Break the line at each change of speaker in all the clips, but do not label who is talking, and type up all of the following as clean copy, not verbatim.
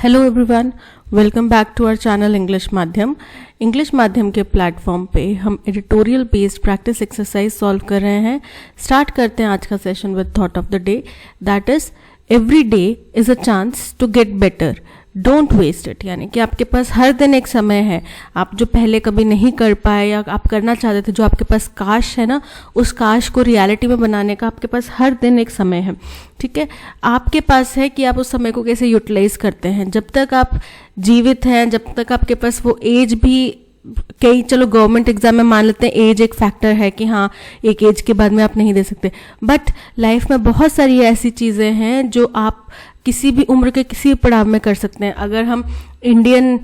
Hello everyone, welcome back to our channel English Madhyam के platform पे हम editorial based practice exercise solve कर रहे हैं। स्टार्ट करते हैं आज का session with thought of the day, that is every day is a chance to get better, don't waste it. यानी कि आपके पास हर दिन एक समय है, आप जो पहले कभी नहीं कर पाए या आप करना चाहते थे, जो आपके पास काश है ना, उस काश को रियलिटी में बनाने का आपके पास हर दिन एक समय है। ठीक है, आपके पास है कि आप उस समय को कैसे यूटिलाइज करते हैं। जब तक आप जीवित हैं, जब तक आपके पास वो एज भी, कई चलो गवर्नमेंट एग्जाम में मान लेते हैं एज एक फैक्टर है कि हाँ एक एज के बाद में आप नहीं दे सकते, बट लाइफ में बहुत सारी ऐसी चीज़ें हैं जो आप किसी भी उम्र के किसी भी पड़ाव में कर सकते हैं। अगर हम इंडियन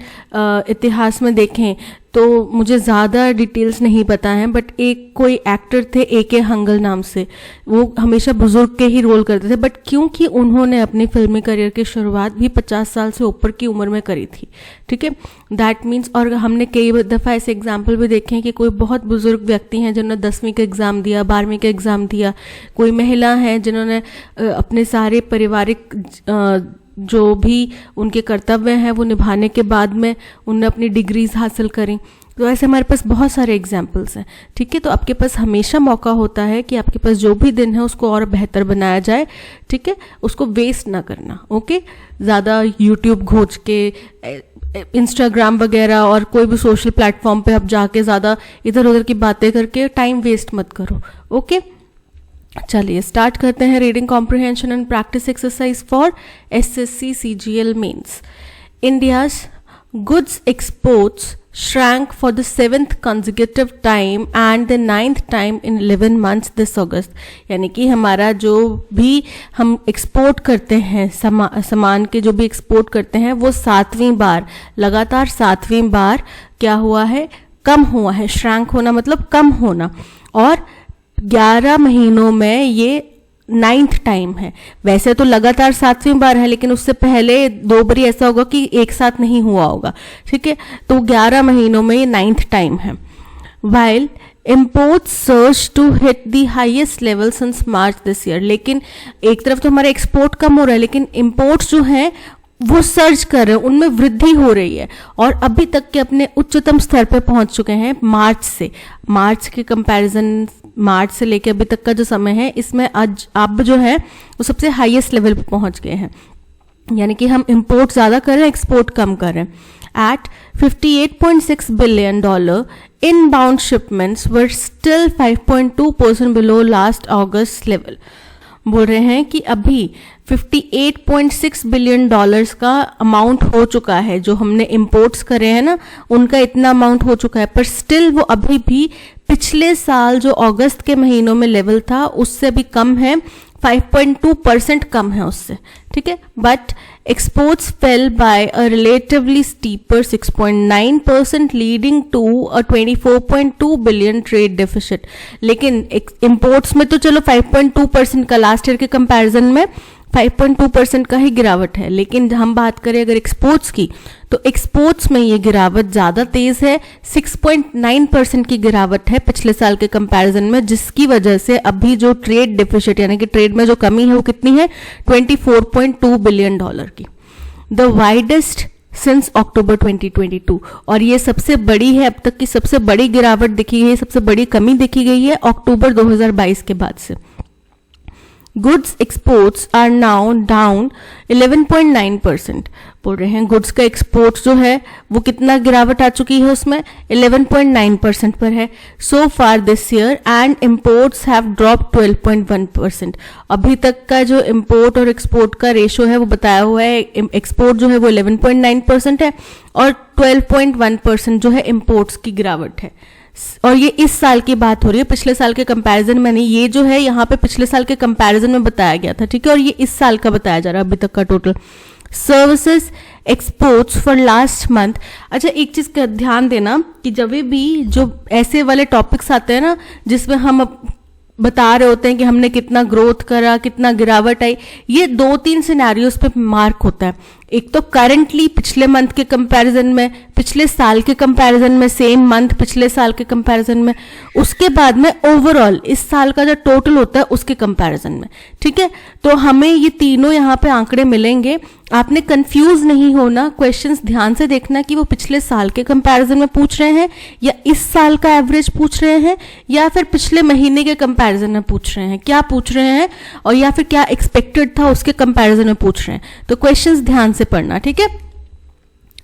इतिहास में देखें तो मुझे ज़्यादा डिटेल्स नहीं पता है, बट एक कोई एक्टर थे A.K. हंगल नाम से, वो हमेशा बुजुर्ग के ही रोल करते थे, बट क्योंकि उन्होंने अपनी फिल्मी करियर की शुरुआत भी 50 साल से ऊपर की उम्र में करी थी। ठीक है, दैट मीन्स, और हमने कई दफ़ा ऐसे एग्जाम्पल भी देखे हैं कि कोई बहुत बुजुर्ग व्यक्ति हैं जिन्होंने 10वीं का एग्ज़ाम दिया, 12वीं का एग्ज़ाम दिया, कोई महिला है जिन्होंने अपने सारे पारिवारिक जो भी उनके कर्तव्य हैं वो निभाने के बाद में उन्होंने अपनी डिग्रीज हासिल करी। तो ऐसे हमारे पास बहुत सारे एग्जाम्पल्स हैं। ठीक है, तो आपके पास हमेशा मौका होता है कि आपके पास जो भी दिन है उसको और बेहतर बनाया जाए। ठीक है, उसको वेस्ट ना करना। ओके, ज़्यादा यूट्यूब खोज के, इंस्टाग्राम वगैरह और कोई भी सोशल प्लेटफॉर्म पे आप जाके ज़्यादा इधर उधर की बातें करके टाइम वेस्ट मत करो। ओके, चलिए स्टार्ट करते हैं। Reading comprehension and practice exercise for SSC CGL mains. India's goods exports shrank for the 7th consecutive time and the 9th time in 11 months this August। यानी कि हमारा जो भी हम एक्सपोर्ट करते हैं, सामान के जो भी एक्सपोर्ट करते हैं, वो 7वीं बार, लगातार 7वीं बार क्या हुआ है, कम हुआ है। श्रैंक होना मतलब कम होना, और 11 महीनों में ये 9th टाइम है। वैसे तो लगातार 7वीं बार है, लेकिन उससे पहले 2 बार ऐसा होगा कि एक साथ नहीं हुआ होगा। ठीक है, तो 11 महीनों में ये 9th टाइम है। While imports surge to hit the highest level since March this year। लेकिन एक तरफ तो हमारा एक्सपोर्ट कम हो रहा है, लेकिन इम्पोर्ट्स जो हैं वो सर्ज कर रहे हैं, उनमें वृद्धि हो रही है और अभी तक के अपने उच्चतम स्तर पे पहुंच चुके हैं। मार्च के कंपैरिजन, मार्च से लेके अभी तक का जो समय है, इसमें आज अब जो है वो सबसे हाईएस्ट लेवल पे पहुंच गए हैं। यानी कि हम इंपोर्ट ज़्यादा कर रहे हैं, एक्सपोर्ट कम कर रहे हैं। At $58.6 billion, inbound shipments were still 5.2% below last August level। बोल रहे हैं कि अभी $58.6 बिलियन का अमाउंट हो चुका है, जो हमने इंपोर्ट्स करे हैं ना, उनका इतना अमाउंट हो चुका है, पर स्टिल वो अभी भी पिछले साल जो अगस्त के महीनों में लेवल था उससे भी कम है, 5.2% कम है उससे। ठीक है, but exports fell by a relatively steeper 6.9%, leading to a 24.2 billion trade deficit। लेकिन imports में तो चलो 5.2% का लास्ट ईयर के कंपैरिजन में 5.2% का ही गिरावट है, लेकिन हम बात करें अगर एक्सपोर्ट्स की, तो एक्सपोर्ट्स में ये गिरावट ज़्यादा तेज़ है, 6.9% की गिरावट है पिछले साल के कंपैरिजन में, जिसकी वजह से अभी जो ट्रेड डेफिसिट यानी कि ट्रेड में जो कमी है वो कितनी है, $24.2 बिलियन की, द वाइडेस्ट सिंस अक्टूबर 2022। और ये सबसे बड़ी है, अब तक की सबसे बड़ी गिरावट दिखी है, सबसे बड़ी कमी देखी गई है अक्टूबर 2022 के बाद से। Goods exports are now down 11.9%। बोल रहे हैं गुड्स का एक्सपोर्ट जो है वो कितना गिरावट आ चुकी है, उसमें 11.9% पर है so far this year, and imports have drop 12.1%। अभी तक का जो इम्पोर्ट और एक्सपोर्ट का रेशो है वो बताया हुआ है, एक्सपोर्ट जो है वो 11.9% है और 12.1% जो है इम्पोर्ट्स की गिरावट है। और ये इस साल की बात हो रही है, पिछले साल के कंपैरिजन में नहीं। ये जो है यहाँ पे पिछले साल के कंपैरिजन में बताया गया था। ठीक है, और ये इस साल का बताया जा रहा है अभी तक का total. Services exports for last month. अच्छा, एक चीज का ध्यान देना कि जब भी जो ऐसे वाले टॉपिक्स आते हैं ना, जिसमें हम बता रहे होते हैं कि हमने कितना ग्रोथ करा, कितना गिरावट आई, ये 2-3 सिनेरियोस पे मार्क होता है। एक तो करंटली पिछले मंथ के कंपैरिजन में, पिछले साल के कंपैरिजन में, सेम मंथ पिछले साल के कंपैरिजन में, उसके बाद में ओवरऑल इस साल का जो टोटल होता है उसके कंपैरिजन में। ठीक है, तो हमें ये तीनों यहाँ पे आंकड़े मिलेंगे। आपने कंफ्यूज नहीं होना, क्वेश्चंस ध्यान से देखना कि वो पिछले साल के कंपैरिजन में पूछ रहे हैं या इस साल का एवरेज पूछ रहे हैं या फिर पिछले महीने के कंपैरिजन में पूछ रहे हैं, क्या पूछ रहे हैं, और या फिर क्या एक्सपेक्टेड था उसके कंपैरिजन में पूछ रहे हैं। तो क्वेश्चंस ध्यान से पढ़ना। ठीक है,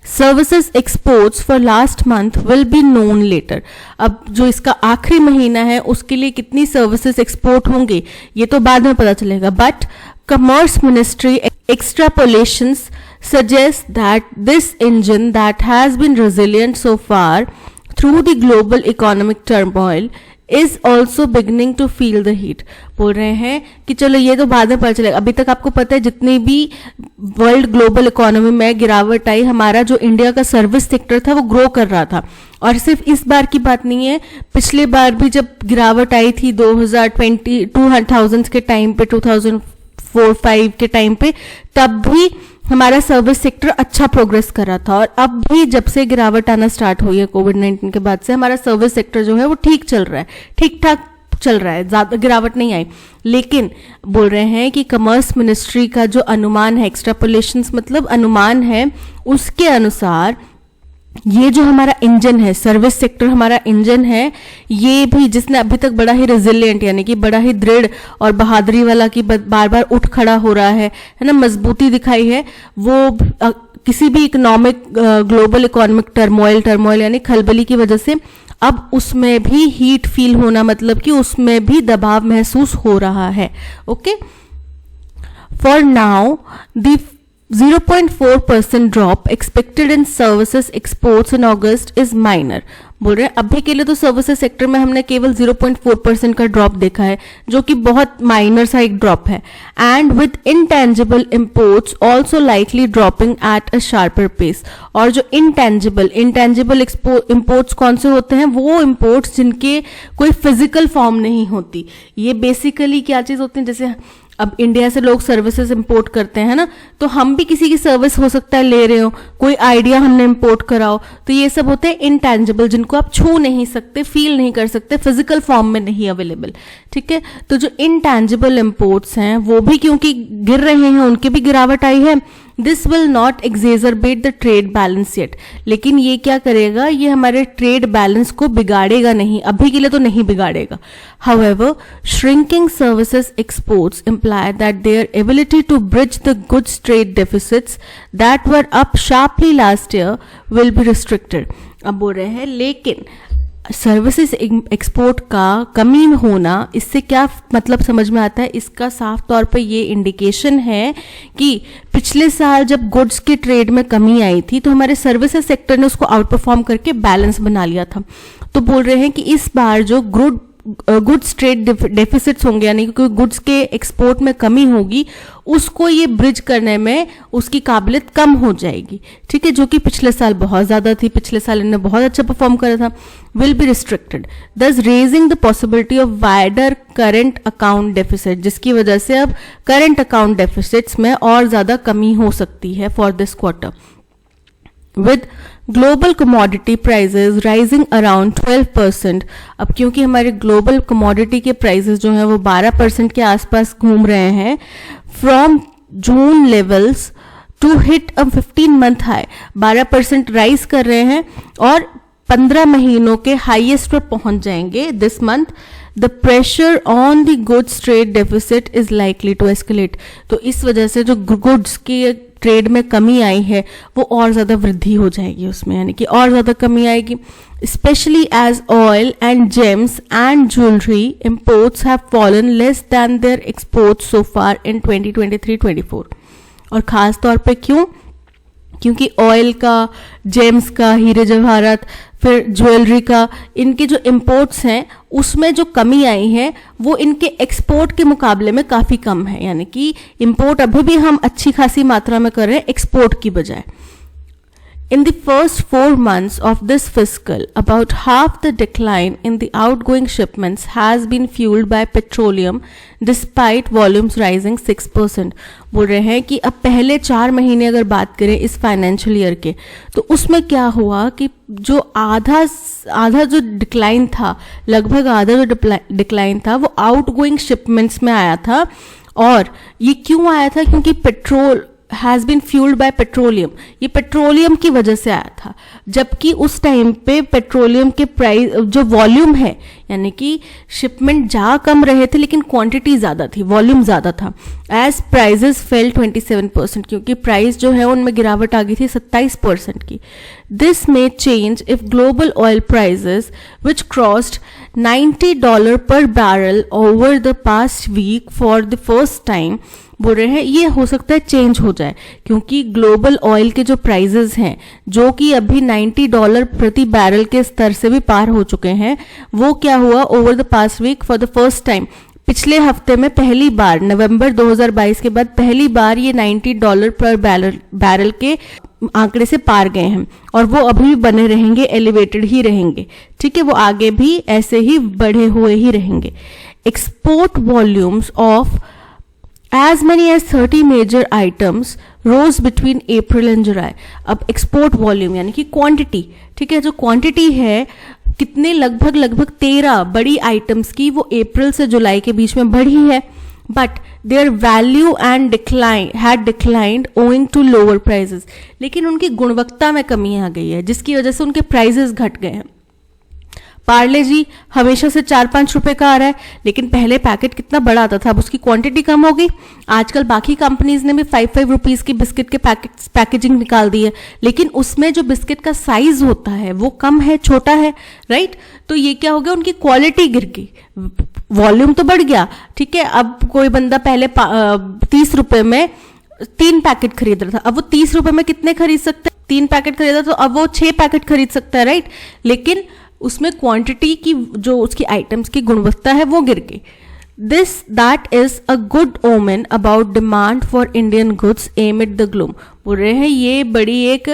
services exports for last month will be known later. अब जो इसका आखिरी महीना है उसके लिए कितनी सर्विसेज एक्सपोर्ट होंगे ये तो बाद में पता चलेगा, but Commerce Ministry extrapolations suggest that this engine that has been resilient so far through the global economic turmoil is also beginning to feel the heat। बोल रहे हैं कि चलो ये तो बाद में पता चलेगा, अभी तक आपको पता है जितनी भी वर्ल्ड ग्लोबल इकोनॉमी में गिरावट आई, हमारा जो इंडिया का सर्विस सेक्टर था वो ग्रो कर रहा था। और सिर्फ इस बार की बात नहीं है, पिछले बार भी जब गिरावट आई थी 2020 के टाइम पे, 2004-5 के टाइम पे, तब भी हमारा सर्विस सेक्टर अच्छा प्रोग्रेस कर रहा था। और अब भी जब से गिरावट आना स्टार्ट हुई है कोविड-19 के बाद से, हमारा सर्विस सेक्टर जो है वो ठीक चल रहा है, ठीक ठाक चल रहा है, ज्यादा गिरावट नहीं आई। लेकिन बोल रहे हैं कि कॉमर्स मिनिस्ट्री का जो अनुमान है, एक्सट्रापोलेशंस मतलब अनुमान है, उसके अनुसार ये जो हमारा इंजन है, सर्विस सेक्टर हमारा इंजन है, ये भी जिसने अभी तक बड़ा ही रेजिलिएंट यानी कि बड़ा ही दृढ़ और बहादुरी वाला कि बार बार उठ खड़ा हो रहा है ना, मजबूती दिखाई है, वो किसी भी इकोनॉमिक ग्लोबल इकोनॉमिक टर्मोइल यानी खलबली की वजह से अब उसमें भी हीट फील होना, मतलब कि उसमें भी दबाव महसूस हो रहा है। Okay, for now the 0.4% drop expected in services exports in August is minor. बोल रहे हैं अभी के लिए तो सर्विसेज सेक्टर में हमने केवल 0.4% का ड्रॉप देखा है, जो कि बहुत माइनर सा एक ड्रॉप है। And with intangible imports also likely dropping at a sharper pace. और जो इंटेंजिबल इंपोर्ट्स कौन से होते हैं? वो इंपोर्ट्स जिनके कोई फिजिकल फॉर्म नहीं होती। ये बेसिकली क्या चीज होती है, जैसे अब इंडिया से लोग सर्विसेज इंपोर्ट करते हैं ना, तो हम भी किसी की सर्विस हो सकता है ले रहे हो, कोई आइडिया हमने इंपोर्ट कराओ, तो ये सब होते हैं इनटैंजिबल, जिनको आप छू नहीं सकते, फील नहीं कर सकते, फिजिकल फॉर्म में नहीं अवेलेबल। ठीक है, तो जो इनटैंजिबल इंपोर्ट्स हैं वो भी क्योंकि गिर रहे हैं, उनके भी गिरावट आई है। This will not exacerbate the trade balance yet. लेकिन ये क्या करेगा, ये हमारे ट्रेड बैलेंस को बिगाड़ेगा नहीं, अभी के लिए तो नहीं बिगाड़ेगा। However, shrinking services exports imply that their ability to bridge the goods trade deficits that were up sharply last year will be restricted। अब बोल रहे हैं लेकिन सर्विसेज एक्सपोर्ट का कमी होना, इससे क्या मतलब समझ में आता है? इसका साफ तौर पे ये इंडिकेशन है कि पिछले साल जब गुड्स के ट्रेड में कमी आई थी तो हमारे सर्विसेज सेक्टर ने उसको आउट परफॉर्म करके बैलेंस बना लिया था। तो बोल रहे हैं कि इस बार जो गुड्स ट्रेड डेफिसिट्स होंगे, यानी कि गुड्स के एक्सपोर्ट में कमी होगी, उसको ये ब्रिज करने में उसकी काबिलियत कम हो जाएगी। ठीक है, जो कि पिछले साल बहुत ज्यादा थी, पिछले साल इन्होंने बहुत अच्छा परफॉर्म करा था। विल बी रिस्ट्रिक्टेड, दस raising the possibility of wider current account deficit, जिसकी वजह से अब करंट अकाउंट डेफिसिट्स में और ज्यादा कमी हो सकती है for this quarter. With global commodity prices rising around 12%, अब क्योंकि हमारे ग्लोबल कमोडिटी के प्राइसेस जो हैं वो 12% के आसपास घूम रहे हैं, from June levels to hit a 15-month हाई, 12% राइज कर रहे हैं और 15 महीनों के हाईएस्ट पर पहुंच जाएंगे this month. The pressure on the goods trade deficit is likely to escalate. तो इस वजह से जो गुड्स की ट्रेड में कमी आई है वो और ज्यादा वृद्धि हो जाएगी उसमें, यानी कि और ज्यादा कमी आएगी। Specially as oil and gems and jewellery imports have fallen less than their exports so far in 2023-24। और खास तौर पे क्यों? क्योंकि ऑयल का, जेम्स का, हीरे जवाहरात, फिर ज्वेलरी का, इनके जो इंपोर्ट्स हैं उसमें जो कमी आई है वो इनके एक्सपोर्ट के मुकाबले में काफी कम है, यानी कि इंपोर्ट अभी भी हम अच्छी खासी मात्रा में कर रहे हैं एक्सपोर्ट की बजाय। In the first 4 months of this fiscal, about half the decline in the outgoing shipments has been fueled by petroleum despite volumes rising 6%. बोल रहे हैं कि अब पहले 4 महीने अगर बात करें इस फाइनेंशियल ईयर के, तो उसमें क्या हुआ कि जो आधा जो डिक्लाइन था, लगभग आधा जो डिक्लाइन था वो आउटगोइंग शिपमेंट्स में आया था. और ये क्यों आया था? क्योंकि petrol has been fuelled by petroleum, ये पेट्रोलियम की वजह से आया था. जबकि उस टाइम पे पेट्रोलियम के प्राइस जो वॉल्यूम है, यानी कि शिपमेंट जा कम रहे थे लेकिन क्वांटिटी ज़्यादा थी, वॉल्यूम ज़्यादा था. एज प्राइजेस फेल 27%, क्योंकि प्राइस जो है उनमें गिरावट आ गई थी 27% की. This may change if global oil prices which crossed $90 per barrel over the past week for the first time. बोल रहे हैं ये हो सकता है चेंज हो जाए, क्योंकि ग्लोबल ऑयल के जो प्राइजेस हैं जो कि अभी $90 प्रति बैरल के स्तर से भी पार हो चुके हैं, वो क्या हुआ over the past week for the first time, पिछले हफ्ते में पहली बार, नवंबर 2022 के बाद पहली बार ये $90 पर बैरल के आंकड़े से पार गए हैं. और वो अभी भी बने रहेंगे, एलिवेटेड ही रहेंगे. ठीक है, वो आगे भी ऐसे ही बढ़े हुए ही रहेंगे. Export volumes of as many as 30 major items rose between April and July. अब एक्सपोर्ट वॉल्यूम यानी कि क्वांटिटी, ठीक है, जो क्वांटिटी है कितने, लगभग 13 बड़ी आइटम्स की वो अप्रैल से जुलाई के बीच में बढ़ी है. But their value and had declined owing to lower prices. लेकिन उनकी गुणवत्ता में कमी आ गई है जिसकी वजह से उनके प्राइजेस घट गए हैं. पार्ले जी हमेशा से 4-5 रुपए का आ रहा है, लेकिन पहले पैकेट कितना बड़ा आता था, अब उसकी क्वांटिटी कम हो गई. आजकल बाकी कंपनीज ने भी 5-5 रुपीज की बिस्किट के पैकेजिंग निकाल दी है, लेकिन उसमें जो बिस्किट का साइज होता है वो कम है, छोटा है, राइट. तो ये क्या हो गया, उनकी क्वालिटी गिर गई, वॉल्यूम तो बढ़ गया. ठीक है, अब कोई बंदा पहले 30 रुपए में 3 पैकेट खरीद रहा था, अब वो 30 रुपए में कितने खरीद सकते हैं? 3 पैकेट खरीदा तो अब वो 6 पैकेट खरीद सकता है, राइट. लेकिन उसमें क्वांटिटी की जो उसकी आइटम्स की गुणवत्ता है वो गिर गई. That is a good omen about demand for Indian goods amid the gloom. बोल रहे हैं ये बड़ी एक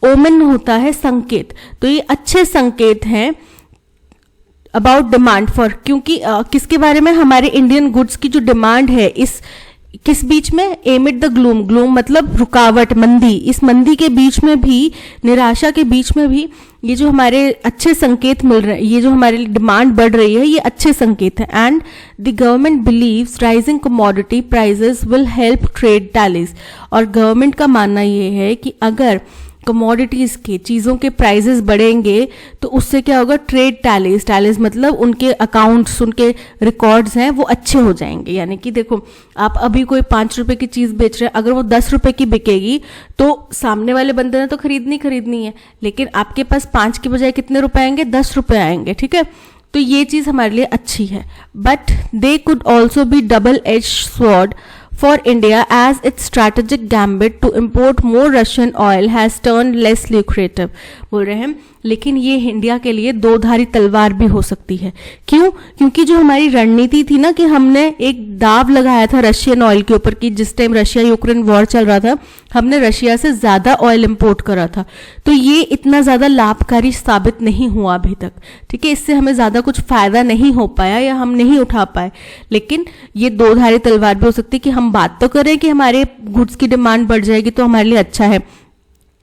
ओमेन होता है, संकेत. तो ये अच्छे संकेत हैं अबाउट डिमांड फॉर, क्योंकि किसके बारे में, हमारे इंडियन गुड्स की जो डिमांड है इस किस बीच में, एमिड द ग्लूम. ग्लूम मतलब रुकावट, मंदी. इस मंदी के बीच में भी, निराशा के बीच में भी ये जो हमारे अच्छे संकेत मिल रहे हैं, ये जो हमारी डिमांड बढ़ रही है, ये अच्छे संकेत है. And the government believes rising commodity prices will help trade tallies. और गवर्नमेंट का मानना ये है कि अगर कमोडिटीज के, चीज़ों के प्राइजेस बढ़ेंगे तो उससे क्या होगा, ट्रेड टैलीज मतलब उनके अकाउंट्स, उनके रिकॉर्ड्स हैं वो अच्छे हो जाएंगे. यानी कि देखो, आप अभी कोई 5 रुपए की चीज़ बेच रहे हैं, अगर वो 10 रुपए की बिकेगी तो सामने वाले बंदे ने तो खरीदनी है, लेकिन आपके पास 5 के बजाय कितने रुपए आएंगे, 10 रुपए आएंगे. ठीक है, तो ये चीज़ हमारे लिए अच्छी है. But they could also be double edge sword for India as its strategic gambit to import more Russian oil has turned less lucrative. बोल रहे हैं लेकिन ये इंडिया के लिए दो-धारी तलवार भी हो सकती है. क्यों? क्योंकि जो हमारी रणनीति थी ना कि हमने एक दाव लगाया था रशियन ऑयल के ऊपर कि जिस टाइम रशिया यूक्रेन वॉर चल रहा था हमने रशिया से ज़्यादा ऑयल इंपोर्ट करा था, तो ये इतना ज़्यादा लाभकारी साबित नहीं हुआ अभी तक. ठीक है, इससे हमें ज़्यादा कुछ फ़ायदा नहीं हो पाया या हम नहीं उठा पाए. लेकिन ये दो-धारी तलवार भी हो सकती है कि हम बात तो करें कि हमारे गुड्स की डिमांड बढ़ जाएगी तो हमारे लिए अच्छा है,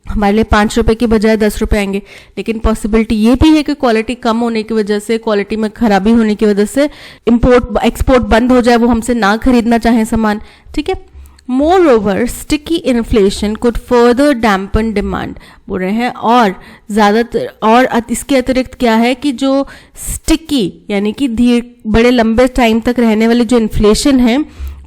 हमारे लिए 5 रुपए की बजाय 10 रुपए आएंगे. लेकिन पॉसिबिलिटी ये भी है कि क्वालिटी कम होने की वजह से, क्वालिटी में खराबी होने की वजह से इंपोर्ट एक्सपोर्ट बंद हो जाए, वो हमसे ना खरीदना चाहें सामान. ठीक है, moreover sticky inflation could further dampen demand. बोल रहे हैं और ज़्यादातर, और इसके अतिरिक्त क्या है कि जो स्टिकी यानी कि बड़े लंबे टाइम तक रहने वाली जो इन्फ्लेशन है,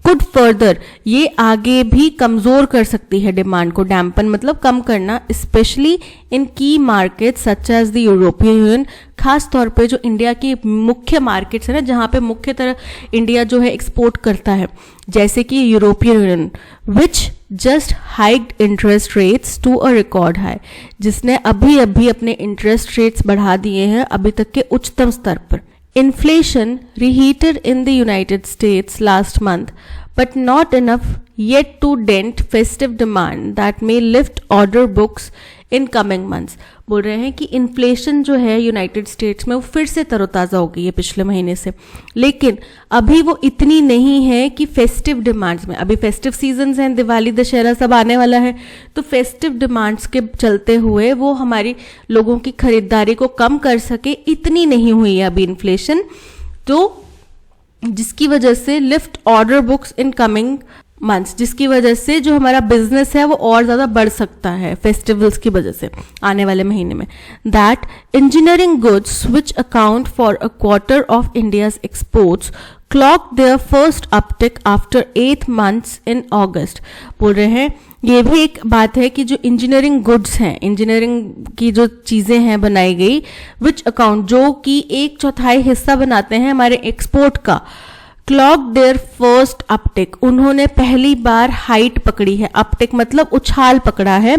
कुड फर्दर, ये आगे भी कमजोर कर सकती है डिमांड को. डैम्पन मतलब कम करना, especially in key market such as the European Union. खास तौर पे जो इंडिया की मुख्य मार्केट्स है ना, जहाँ पे मुख्य तरह इंडिया जो है एक्सपोर्ट करता है, जैसे कि European Union, which just hiked interest rates to a record high, जिसने अभी अभी अपने इंटरेस्ट रेट्स बढ़ा दिए हैं अभी तक के उच्चतम स्तर पर. Inflation reheated in the United States last month, but not enough yet to dent festive demand that may lift order books in coming months. बोल रहे हैं कि इन्फ्लेशन जो है यूनाइटेड स्टेट्स में वो फिर से तरोताज़ा हो गई है पिछले महीने से, लेकिन अभी वो इतनी नहीं है कि फेस्टिव डिमांड्स में, अभी फेस्टिव सीजन्स हैं, दिवाली दशहरा सब आने वाला है, तो फेस्टिव डिमांड्स के चलते हुए वो हमारी लोगों की खरीदारी को कम कर सके, इतनी नहीं हुई है अभी इन्फ्लेशन, तो जिसकी वजह से lift order books in coming months, जिसकी वजह से जो हमारा बिजनेस है वो और ज़्यादा बढ़ सकता है फेस्टिवल्स की वजह से आने वाले महीने में. That engineering goods which account for a quarter of India's exports clock their first uptick after 8 months in August. बोल रहे हैं ये भी एक बात है कि जो इंजीनियरिंग गुड्स हैं, इंजीनियरिंग की जो चीज़ें हैं बनाई गई, विच अकाउंट जो कि 1/4 हिस्सा बनाते हैं हमारे एक्सपोर्ट का, क्लॉक देयर फर्स्ट अपटिक, उन्होंने पहली बार हाइट पकड़ी है. अपटिक मतलब उछाल पकड़ा है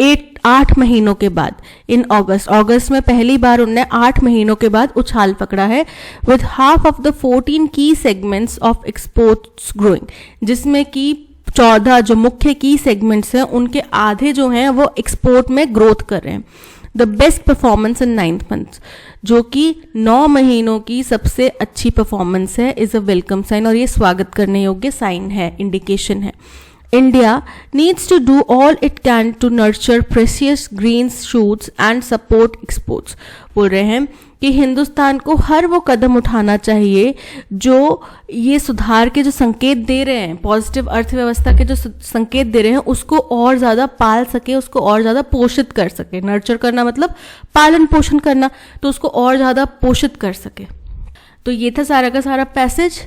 8 महीनों के बाद इन अगस्त में पहली बार उन्होंने 8 महीनों के बाद उछाल पकड़ा है. विद हाफ ऑफ द 14 की सेगमेंट्स ऑफ एक्सपोर्ट्स ग्रोइंग, जिसमें कि 14 जो मुख्य की सेगमेंट्स हैं उनके आधे जो हैं वो एक्सपोर्ट में ग्रोथ कर रहे हैं. The best performance in 9th month, जो कि 9 महीनों की सबसे अच्छी परफॉर्मेंस है, इज अ वेलकम साइन, और ये स्वागत करने योग्य साइन है, इंडिकेशन है. India needs to do all it can to nurture precious green shoots and support exports. बोल रहे हैं कि हिंदुस्तान को हर वो कदम उठाना चाहिए जो ये सुधार के जो संकेत दे रहे हैं, पॉजिटिव अर्थव्यवस्था के जो संकेत दे रहे हैं, उसको और ज़्यादा पाल सके, उसको और ज़्यादा पोषित कर सके. नर्चर करना मतलब पालन पोषण करना, तो उसको और ज़्यादा पोषित कर सके. तो ये था सारा का सारा पैसेज.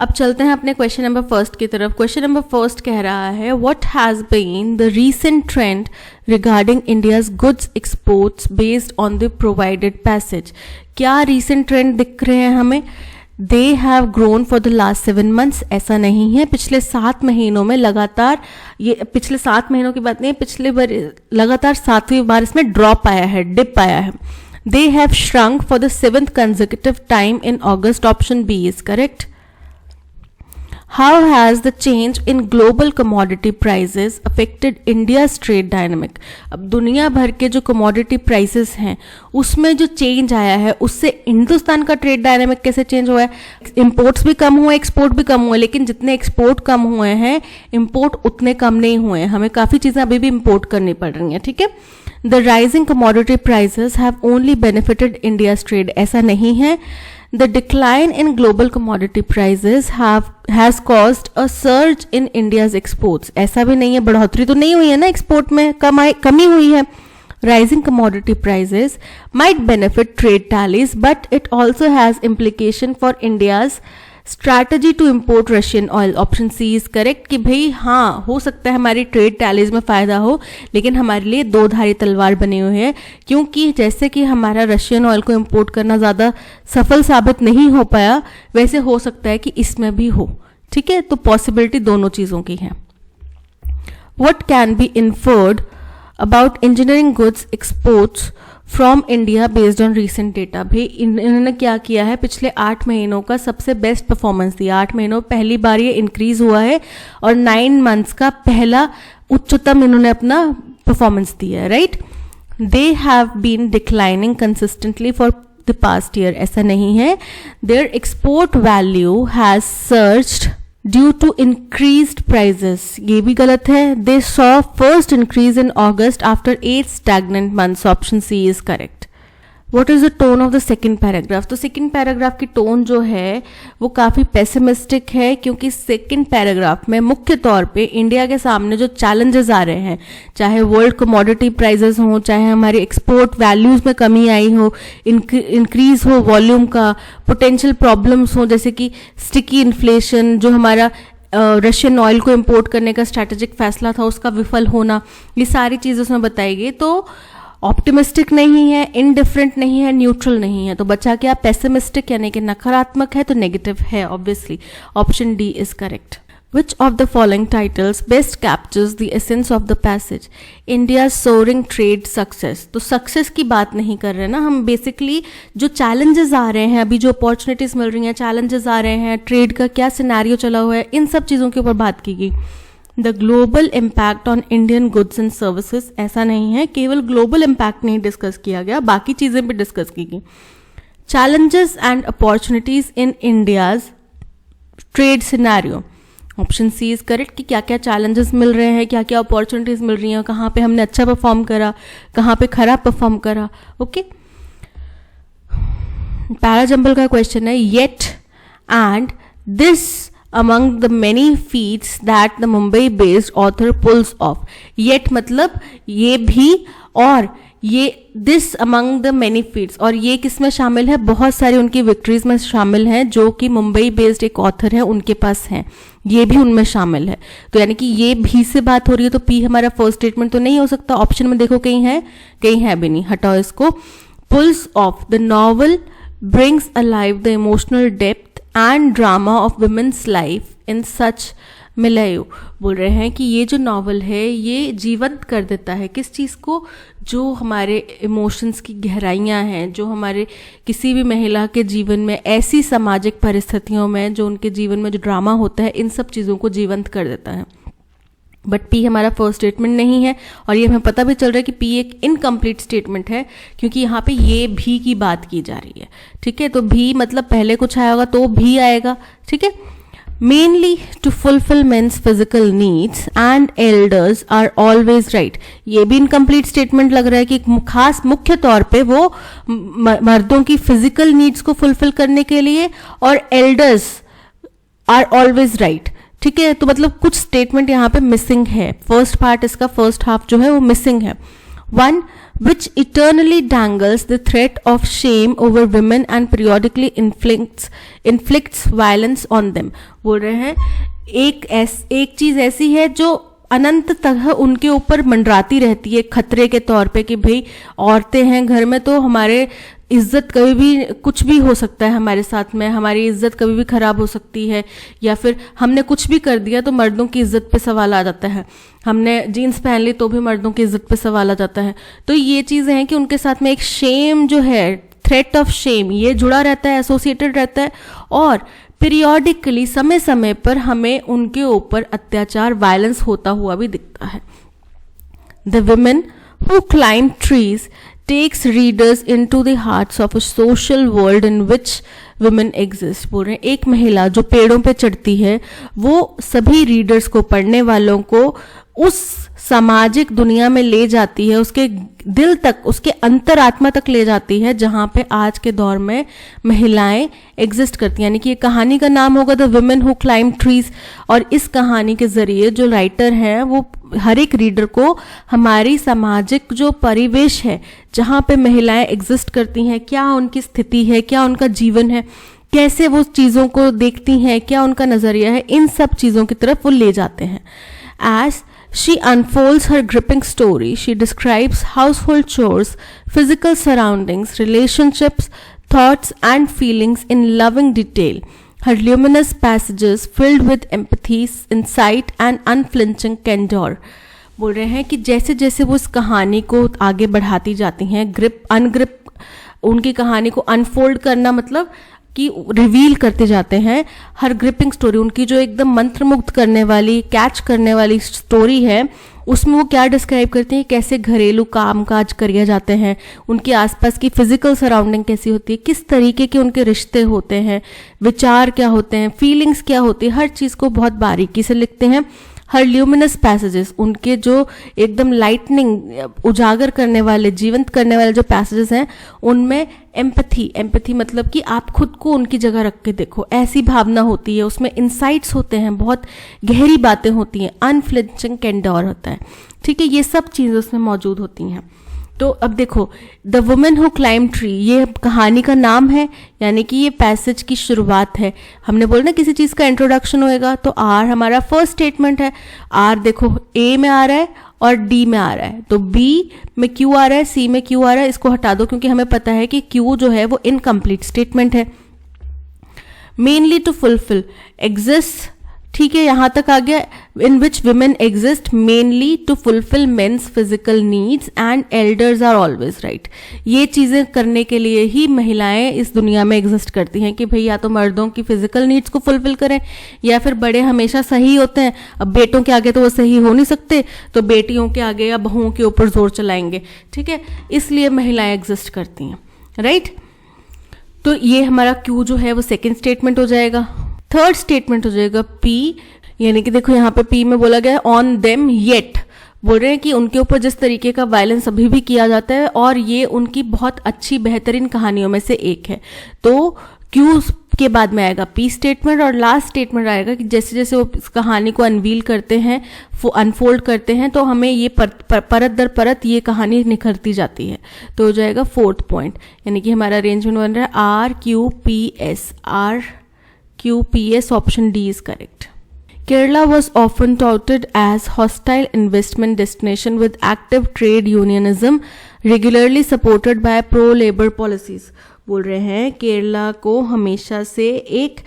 अब चलते हैं अपने क्वेश्चन नंबर फर्स्ट की तरफ. क्वेश्चन नंबर फर्स्ट कह रहा है what has been the recent trend regarding India's goods exports based on the provided passage. क्या रीसेंट ट्रेंड दिख रहे हैं हमें? They have grown for the last 7 months. ऐसा नहीं है, पिछले 7 महीनों में लगातार, ये पिछले 7 महीनों की बात नहीं है, पिछले बार लगातार 7वीं बार इसमें ड्रॉप आया है, डिप आया है. They have shrunk for the 7th consecutive time in August. Option B is correct. How has the change in global commodity prices affected India's trade dynamic? अब दुनिया भर के जो commodity prices हैं उसमें जो change आया है उससे हिंदुस्तान का trade dynamic कैसे change हुआ है? Imports भी कम हुए, export भी कम हुए, लेकिन जितने export कम हुए हैं import उतने कम नहीं हुए हैं. हमें काफ़ी चीज़ें अभी भी import करनी पड़ रही हैं, ठीक है. The rising commodity prices have only benefited India's trade. ऐसा नहीं है. The decline in global commodity prices has caused a surge in India's exports. ऐसा भी नहीं है, बढ़ोतरी तो नहीं हुई है ना एक्सपोर्ट में, कमी हुई है. Rising commodity prices might benefit trade tallies, but it also has implication for India's strategy to import Russian oil. Option C is correct कि भाई हाँ, हो सकता है हमारी ट्रेड टैलीज में फ़ायदा हो, लेकिन हमारे लिए दो धारी तलवार बनी हुई है, क्योंकि जैसे कि हमारा रशियन ऑयल को इंपोर्ट करना ज़्यादा सफल साबित नहीं हो पाया, वैसे हो सकता है कि इसमें भी हो. ठीक है, तो पॉसिबिलिटी दोनों चीज़ों की है. What can be inferred about engineering goods exports from India based on recent data. भाई इन्होंने क्या किया है, पिछले 8 महीनों का सबसे बेस्ट परफॉर्मेंस दिया. 8 महीनों पहली बार ये इंक्रीज हुआ है और 9 months का पहला उच्चतम इन्होंने अपना परफॉर्मेंस दिया है. Right, they have been declining consistently for the past year. ऐसा नहीं है. Their export value has surged due to increased prices. ये भी गलत है. They saw first increase in August after 8 stagnant months. Option C is correct. What is the tone of the second paragraph? तो second paragraph की tone जो है वो काफ़ी पेसिमिस्टिक है, क्योंकि सेकेंड पैराग्राफ में मुख्य तौर पे इंडिया के सामने जो चैलेंजेस आ रहे हैं, चाहे वर्ल्ड कमोडिटी प्राइजेस हों, चाहे हमारी एक्सपोर्ट वैल्यूज में कमी आई हो, इंक्रीज हो वॉल्यूम का, पोटेंशियल प्रॉब्लम्स हो जैसे कि स्टिकी इन्फ्लेशन, जो हमारा रशियन ऑयल को इम्पोर्ट करने का स्ट्रैटेजिक फैसला था उसका विफल होना, ये सारी चीज़ें उसमें बताई गई. तो ऑप्टिमिस्टिक नहीं है, इनडिफरेंट नहीं है, न्यूट्रल नहीं है. तो बचा क्या? पेसिमिस्टिक यानी कि नकारात्मक है, तो नेगेटिव है obviously. Option D is correct. Which of the following titles best captures the essence of the passage? India's soaring trade success. तो सक्सेस की बात नहीं कर रहे ना हम, बेसिकली जो चैलेंजेस आ रहे हैं अभी, जो अपॉर्चुनिटीज मिल रही हैं, चैलेंजेस आ रहे हैं, ट्रेड का क्या सिनेरियो चला हुआ है, इन सब चीज़ों के ऊपर बात की गई. The global impact on Indian goods and services. ऐसा नहीं है, केवल ग्लोबल इम्पैक्ट नहीं डिस्कस किया गया, बाकी चीज़ें भी डिस्कस की गई. Challenges and opportunities in India's trade scenario. Option C is correct कि क्या क्या चैलेंजेस मिल रहे हैं, क्या क्या अपॉर्चुनिटीज मिल रही हैं, कहाँ पे हमने अच्छा परफॉर्म करा, कहाँ पे खराब परफॉर्म करा. ओके, पैराजंबल का क्वेश्चन है, yet and this among the many feats that the Mumbai based author pulls off. Yet मतलब ये भी, और ये this among the many feats, और ये किस में शामिल है, बहुत सारी उनकी विक्ट्रीज में शामिल हैं जो कि मुंबई बेस्ड एक ऑथर है उनके पास हैं, ये भी उनमें शामिल है. तो यानी कि ये भी से बात हो रही है, तो पी हमारा फर्स्ट स्टेटमेंट तो नहीं हो सकता. ऑप्शन में देखो कहीं है भी नहीं, हटाओ इसको. Pulls of the novel brings alive the emotional depth and drama of women's life in such milieu. बोल रहे हैं कि ये जो नॉवल है ये जीवंत कर देता है किस चीज़ को, जो हमारे इमोशंस की गहराइयाँ हैं, जो हमारे किसी भी महिला के जीवन में ऐसी सामाजिक परिस्थितियों में जो उनके जीवन में जो ड्रामा होता है, इन सब चीज़ों को जीवंत कर देता है. बट पी हमारा फर्स्ट स्टेटमेंट नहीं है, और ये हमें पता भी चल रहा है कि पी एक इनकम्प्लीट स्टेटमेंट है, क्योंकि यहाँ पे ये भी की बात की जा रही है. ठीक है, तो भी मतलब पहले कुछ आया होगा तो भी आएगा. ठीक है, mainly to fulfil men's physical needs and elders are always right. ये भी इनकम्प्लीट स्टेटमेंट लग रहा है कि खास मुख्य तौर पे वो मर्दों की फिजिकल नीड्स को फुलफिल करने के लिए, और एल्डर्स आर ऑलवेज राइट. ठीक है, तो मतलब कुछ स्टेटमेंट यहाँ पे मिसिंग है. फर्स्ट पार्ट इसका, फर्स्ट हाफ जो है वो मिसिंग है. One, which eternally dangles the threat of shame over women and periodically inflicts violence on them. बोल रहे हैं एक चीज ऐसी है जो अनंत तक उनके ऊपर मंडराती रहती है खतरे के तौर पे, कि भाई औरतें हैं घर में तो हमारे इज्जत कभी भी कुछ भी हो सकता है हमारे साथ में, हमारी इज्जत कभी भी खराब हो सकती है, या फिर हमने कुछ भी कर दिया तो मर्दों की इज्जत पे सवाल आ जाता है, हमने जीन्स पहन ली तो भी मर्दों की इज्जत पे सवाल आ जाता है. तो ये चीज़ें हैं कि उनके साथ में एक शेम जो है, थ्रेट ऑफ शेम, ये जुड़ा रहता है, एसोसिएटेड रहता है, और पीरियोडिकली समय समय पर हमें उनके ऊपर अत्याचार, वायलेंस होता हुआ भी दिखता है. The women who climb trees takes readers into the hearts of a social world in which women exist. बोल रहे हैं एक महिला जो पेड़ों पे चढ़ती है वो सभी रीडर्स को, पढ़ने वालों को उस सामाजिक दुनिया में ले जाती है, उसके दिल तक, उसके अंतरात्मा तक ले जाती है जहाँ पे आज के दौर में महिलाएं एग्जिस्ट करती हैं. यानी कि ये कहानी का नाम होगा the women who climb trees, और इस कहानी के जरिए जो राइटर हैं वो हर एक रीडर को हमारी सामाजिक जो परिवेश है जहाँ पे महिलाएं एग्जिस्ट करती हैं, क्या उनकी स्थिति है, क्या उनका जीवन है, कैसे वो चीज़ों को देखती हैं, क्या उनका नज़रिया है, इन सब चीज़ों की तरफ वो ले जाते हैं. As she unfolds her gripping story, she describes household chores, physical surroundings, relationships, thoughts and feelings in loving detail. Her luminous passages filled with empathy, insight and unflinching candor. बोल रहे हैं कि जैसे जैसे वो इस कहानी को आगे बढ़ाती जाती हैं, ग्रिप अनग्रिप उनकी कहानी को अनफोल्ड करना मतलब कि रिवील करते जाते हैं, हर ग्रिपिंग स्टोरी उनकी जो एकदम मंत्रमुग्ध करने वाली, कैच करने वाली स्टोरी है, उसमें वो क्या डिस्क्राइब करते हैं, कैसे घरेलू काम काज किए जाते हैं, उनके आसपास की फिजिकल सराउंडिंग कैसी होती है, किस तरीके के उनके रिश्ते होते हैं, विचार क्या होते हैं, फीलिंग्स क्या होती है, हर चीज़ को बहुत बारीकी से लिखते हैं. हर ल्यूमिनस पैसेजेस, उनके जो एकदम लाइटनिंग उजागर करने वाले, जीवंत करने वाले जो पैसेजेस हैं उनमें एम्पैथी मतलब कि आप खुद को उनकी जगह रख के देखो, ऐसी भावना होती है. उसमें इंसाइट्स होते हैं, बहुत गहरी बातें होती हैं, अनफ्लिंचिंग कैंडोर होता है. ठीक है, ये सब चीज़ें उसमें मौजूद होती हैं. तो अब देखो, the women who climb tree ये कहानी का नाम है, यानी कि ये पैसेज की शुरुआत है. हमने बोला ना किसी चीज़ का इंट्रोडक्शन होएगा, तो आर हमारा फर्स्ट स्टेटमेंट है. आर देखो ए में आ रहा है और डी में आ रहा है, तो बी में क्यू आ रहा है, सी में क्यू आ रहा है, इसको हटा दो क्योंकि हमें पता है कि क्यू जो है वो इनकम्प्लीट स्टेटमेंट है. मेनली टू फुलफिल एग्जिस्ट, ठीक है, यहां तक आ गया। In which women exist mainly to fulfil men's physical needs and elders are always right. ये चीजें करने के लिए ही महिलाएं इस दुनिया में एग्जिस्ट करती हैं कि भाई या तो मर्दों की फिजिकल नीड्स को फुलफिल करें या फिर बड़े हमेशा सही होते हैं। अब बेटों के आगे तो वो सही हो नहीं सकते, तो बेटियों के आगे या बहुओं के ऊपर जोर चलाएंगे, ठीक है, इसलिए महिलाएं एग्जिस्ट करती हैं, राइट। तो ये हमारा क्यू जो है वो सेकेंड स्टेटमेंट हो जाएगा। थर्ड स्टेटमेंट हो जाएगा पी, यानी कि देखो यहाँ पे पी में बोला गया है ऑन देम येट, बोल रहे हैं कि उनके ऊपर जिस तरीके का वायलेंस अभी भी किया जाता है और ये उनकी बहुत अच्छी बेहतरीन कहानियों में से एक है। तो क्यू के बाद में आएगा पी स्टेटमेंट और लास्ट स्टेटमेंट आएगा कि जैसे जैसे वो इस कहानी को अनवील करते हैं, अनफोल्ड करते हैं, तो हमें ये परत दर परत ये कहानी निखरती जाती है। तो हो जाएगा फोर्थ पॉइंट, यानी कि हमारा अरेंजमेंट बन रहा है R Q P S. R Q P S, option D is correct. Kerala was often touted as hostile investment destination with active trade unionism, regularly supported by pro-labor policies. बोल रहे हैं केरला को हमेशा से एक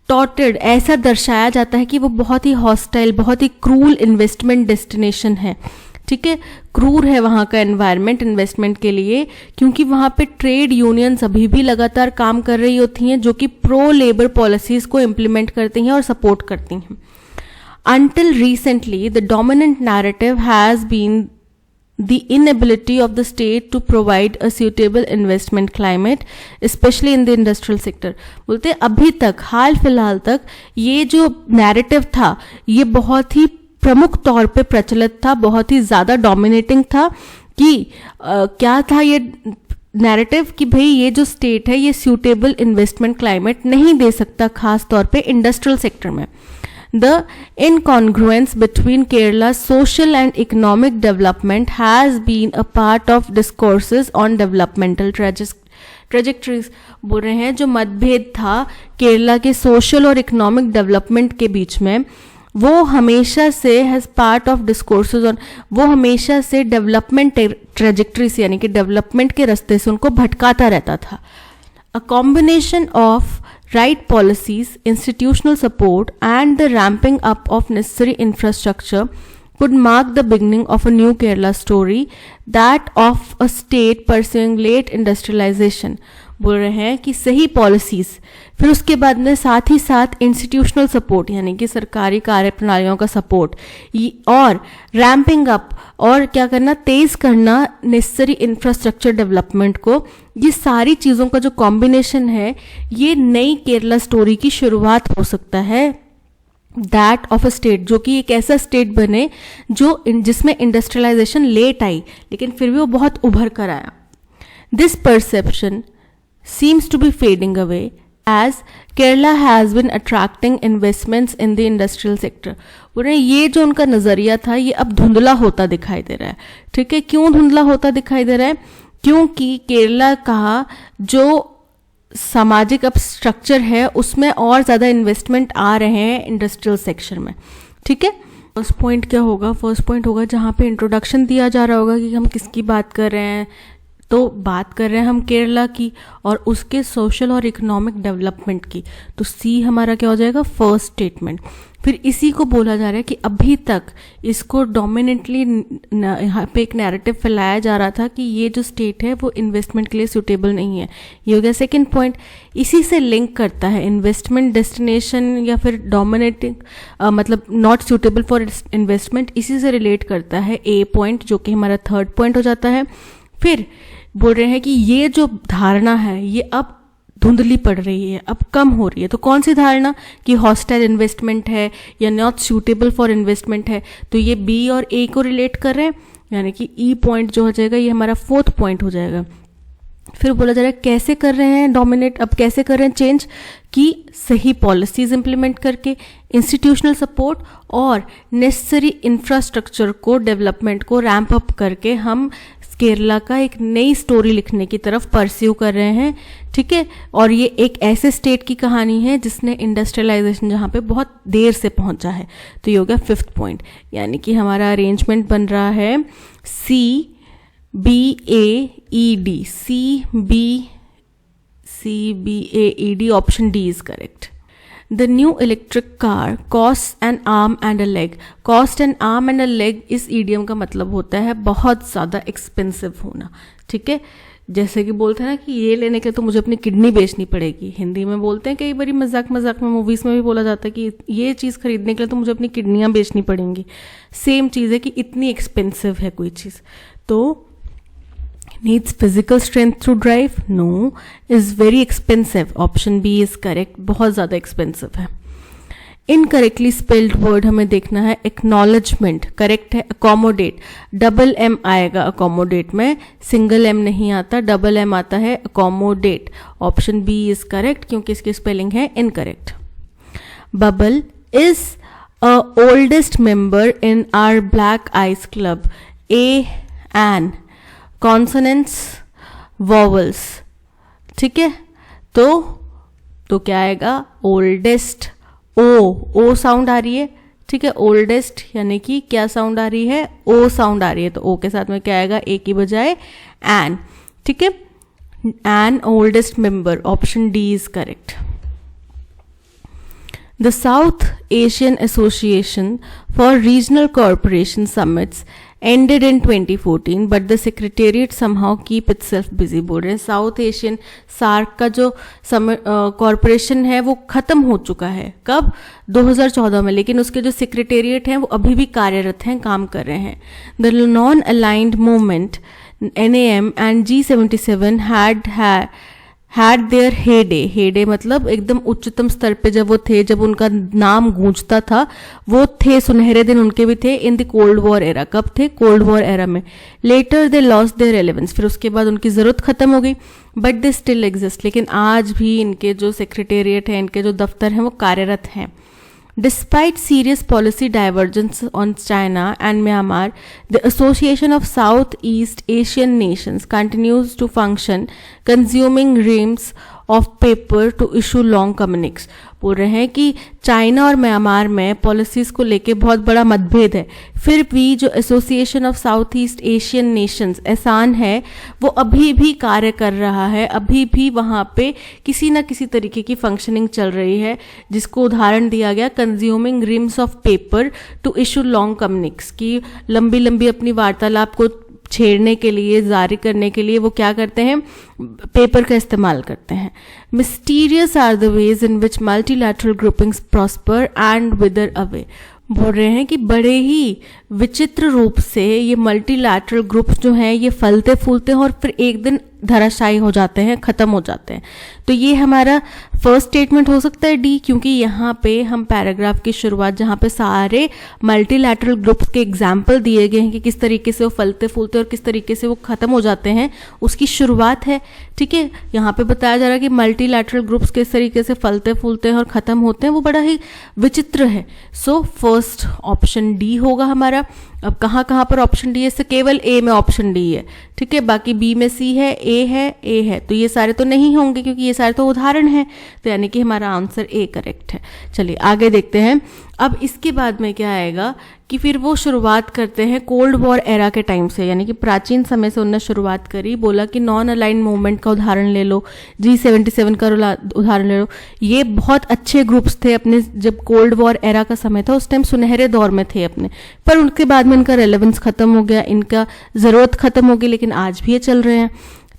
टॉटेड ऐसा दर्शाया जाता है कि वो बहुत ही हॉस्टाइल, बहुत ही क्रूल इन्वेस्टमेंट डेस्टिनेशन है, ठीक है। क्रूर है वहाँ का एनवायरनमेंट इन्वेस्टमेंट के लिए, क्योंकि वहाँ पे ट्रेड यूनियंस अभी भी लगातार काम कर रही होती हैं जो कि प्रो लेबर पॉलिसीज को इम्प्लीमेंट करती हैं और सपोर्ट करती हैं। Until recently, the dominant narrative has been the inability of the state to provide a suitable investment climate, especially in the industrial sector. बोलते अभी तक, हाल फिलहाल तक ये जो नैरेटिव था ये बहुत ही प्रमुख तौर पे प्रचलित था, बहुत ही ज़्यादा डोमिनेटिंग था कि क्या था ये नैरेटिव कि भाई ये जो स्टेट है ये सूटेबल इन्वेस्टमेंट क्लाइमेट नहीं दे सकता, खास तौर पे इंडस्ट्रियल सेक्टर में। The incongruence between Kerala's social and economic development has been a part of discourses on developmental trajectories. बोल रहे हैं जो मतभेद था केरला के सोशल और इकोनॉमिक डेवलपमेंट के बीच में, वो हमेशा से has part of discourses on, वो हमेशा से डेवलपमेंट ट्रेजेक्ट्रीज यानी कि डेवलपमेंट के रास्ते से उनको भटकाता रहता था। A combination of right policies, institutional support, and the ramping up of necessary infrastructure could mark the beginning of a new Kerala story, that of a state pursuing late industrialization. बोल रहे हैं कि सही पॉलिसीज, फिर उसके बाद में साथ ही साथ इंस्टीट्यूशनल सपोर्ट यानी कि सरकारी कार्य प्रणालियों का सपोर्ट और रैम्पिंग अप और क्या करना, तेज करना नेसेसरी इंफ्रास्ट्रक्चर डेवलपमेंट को, ये सारी चीज़ों का जो कॉम्बिनेशन है ये नई केरला स्टोरी की शुरुआत हो सकता है। दैट ऑफ अ स्टेट, जो कि एक ऐसा स्टेट बने जो जिसमें इंडस्ट्रियलाइजेशन लेट आई लेकिन फिर भी वो बहुत उभर कर आया। This perception seems to be fading away as Kerala has been attracting investments in the industrial sector. बोल रहे हैं ये जो उनका नज़रिया था ये अब धुंधला होता दिखाई दे रहा है, ठीक है। क्यों धुंधला होता दिखाई दे रहा है? क्योंकि केरला का जो सामाजिक अब स्ट्रक्चर है उसमें और ज़्यादा इन्वेस्टमेंट आ रहे हैं इंडस्ट्रियल सेक्टर में, ठीक है। फर्स्ट पॉइंट क्या होगा? फर्स्ट पॉइंट होगा जहाँ पे इंट्रोडक्शन दिया जा रहा होगा कि हम किसकी बात कर रहे हैं, तो बात कर रहे हैं हम केरला की और उसके सोशल और इकोनॉमिक डेवलपमेंट की। तो सी हमारा क्या हो जाएगा? First statement. फिर इसी को बोला जा रहा है कि अभी तक इसको डोमिनेटली यहाँ पे एक नैरेटिव फैलाया जा रहा था कि ये जो स्टेट है वो इन्वेस्टमेंट के लिए सूटेबल नहीं है। ये हो गया सेकेंड पॉइंट। इसी से लिंक करता है इन्वेस्टमेंट डेस्टिनेशन या फिर डोमिनेटिंग मतलब नॉट सूटेबल फॉर इन्वेस्टमेंट, इसी से रिलेट करता है ए पॉइंट जो कि हमारा थर्ड पॉइंट हो जाता है। फिर बोल रहे हैं कि ये जो धारणा है ये अब धुंधली पड़ रही है, अब कम हो रही है। तो कौन सी धारणा? कि हॉस्टाइल इन्वेस्टमेंट है या नॉट सूटेबल फॉर इन्वेस्टमेंट है। तो ये बी और ए को रिलेट कर रहे हैं, यानी कि ई पॉइंट जो हो जाएगा ये हमारा फोर्थ पॉइंट हो जाएगा। फिर बोला जा रहा है कैसे कर रहे हैं डोमिनेट, अब कैसे कर रहे हैं चेंज, कि सही पॉलिसीज इंप्लीमेंट करके, इंस्टीट्यूशनल सपोर्ट और नेसेसरी इंफ्रास्ट्रक्चर को, डेवलपमेंट को रैंप अप करके हम केरला का एक नई स्टोरी लिखने की तरफ परस्यू कर रहे हैं, ठीक है। और ये एक ऐसे स्टेट की कहानी है जिसने इंडस्ट्रियलाइजेशन जहाँ पे बहुत देर से पहुंचा है। तो ये हो गया फिफ्थ पॉइंट, यानी कि हमारा अरेंजमेंट बन रहा है C B A E D, C B A E D, option D is correct. The new electric car cost an arm and a leg. Cost an arm and a leg इस idiom का मतलब होता है बहुत ज़्यादा expensive होना, ठीक है। जैसे कि बोलते हैं ना कि ये लेने के लिए तो मुझे अपनी किडनी बेचनी पड़ेगी, हिंदी में बोलते हैं कई बार, मजाक मजाक में मूवीज़ में भी बोला जाता है कि ये चीज़ खरीदने के लिए तो मुझे अपनी किडनियाँ बेचनी पड़ेंगी। सेम चीज़ है कि इतनी एक्सपेंसिव है कोई चीज़। तो needs physical strength to drive? No, is very expensive. Option B is correct. बहुत ज़्यादा expensive है। Incorrectly spelled word हमें देखना है acknowledgement, correct है accommodate, double M आएगा accommodate में, single M नहीं आता, double M आता है accommodate। Option B is correct क्योंकि इसकी spelling है incorrect। Bubble is a oldest member in our Black Ice Club. A An consonants vowels, ठीक है। तो क्या आएगा? ओल्डेस्ट, ओ साउंड आ रही है, ठीक है। ओल्डेस्ट यानी कि क्या साउंड आ रही है? ओ साउंड आ रही है, तो ओ के साथ में क्या आएगा? ए की बजाय एन, ठीक है। An oldest member, option D is correct. The South Asian Association for Regional Cooperation Summits ended in 2014, but the Secretariat somehow keep itself busy। बोल रहे हैं साउथ एशियन सार्क का जो कॉरपोरेशन है वो खत्म हो चुका है। कब? 2014 में, लेकिन उसके जो सेक्रेटेरिएट हैं वो अभी भी कार्यरत हैं, काम कर रहे हैं। The Non-Aligned Movement NAM and G77 had their heyday मतलब एकदम उच्चतम स्तर पे जब वो थे, जब उनका नाम गूंजता था, वो थे, सुनहरे दिन उनके भी थे in the cold war era. कब थे? कोल्ड वॉर एरा में। Later they lost their relevance, फिर उसके बाद उनकी ज़रूरत खत्म हो गई, बट दे स्टिल एग्जिस्ट, लेकिन आज भी इनके जो सेक्रेटेरिएट है, इनके जो दफ्तर हैं वो कार्यरत हैं। Despite serious policy divergence on China and Myanmar, the Association of Southeast Asian Nations continues to function, consuming reams of paper to issue long communiques। बोल रहे हैं कि चाइना और म्यांमार में पॉलिसीज़ को लेके बहुत बड़ा मतभेद है, फिर भी जो association of south east Asian nations ASEAN है वो अभी भी कार्य कर रहा है, अभी भी वहाँ पे किसी न किसी तरीके की फंक्शनिंग चल रही है, जिसको उदाहरण दिया गया consuming reams of paper to issue long communiques, की लंबी लंबी अपनी वार्तालाप को छेड़ने के लिए, जारी करने के लिए वो क्या करते हैं? पेपर का इस्तेमाल करते हैं। Mysterious are the ways in which multilateral groupings prosper and wither away. बोल रहे हैं कि बड़े ही विचित्र रूप से ये मल्टीलैटरल ग्रुप्स जो हैं ये फलते फूलते हैं और फिर एक दिन धराशायी हो जाते हैं, खत्म हो जाते हैं। तो ये हमारा फर्स्ट स्टेटमेंट हो सकता है डी, क्योंकि यहाँ पे हम पैराग्राफ की शुरुआत जहाँ पे सारे मल्टीलैटरल ग्रुप्स के एग्जाम्पल दिए गए हैं कि किस तरीके से वो फलते फूलते और किस तरीके से वो खत्म हो जाते हैं, उसकी शुरुआत है, ठीक है। यहाँ पे बताया जा रहा है कि मल्टीलैटरल ग्रुप्स किस तरीके से फलते फूलते हैं और खत्म होते हैं, वो बड़ा ही विचित्र है। सो फर्स्ट ऑप्शन डी होगा हमारा। अब कहाँ कहाँ पर ऑप्शन डी है? इससे केवल ए में ऑप्शन डी है, ठीक है। बाकी बी में सी है, ए है, तो ये सारे तो नहीं होंगे क्योंकि ये सारे तो उदाहरण हैं, तो यानी कि हमारा आंसर ए करेक्ट है। चलिए आगे देखते हैं। अब इसके बाद में क्या आएगा कि फिर वो शुरुआत करते हैं कोल्ड वॉर एरा के टाइम से, यानी कि प्राचीन समय से उन्होंने शुरुआत करी। बोला कि नॉन अलाइंड मूवमेंट का उदाहरण ले लो, G77 का उदाहरण ले लो। ये बहुत अच्छे ग्रुप्स थे अपने, जब कोल्ड वॉर एरा का समय था उस टाइम सुनहरे दौर में थे अपने, पर उनके बाद में इनका रेलेवेंस खत्म हो गया, इनका ज़रूरत खत्म हो गई, लेकिन आज भी ये चल रहे हैं,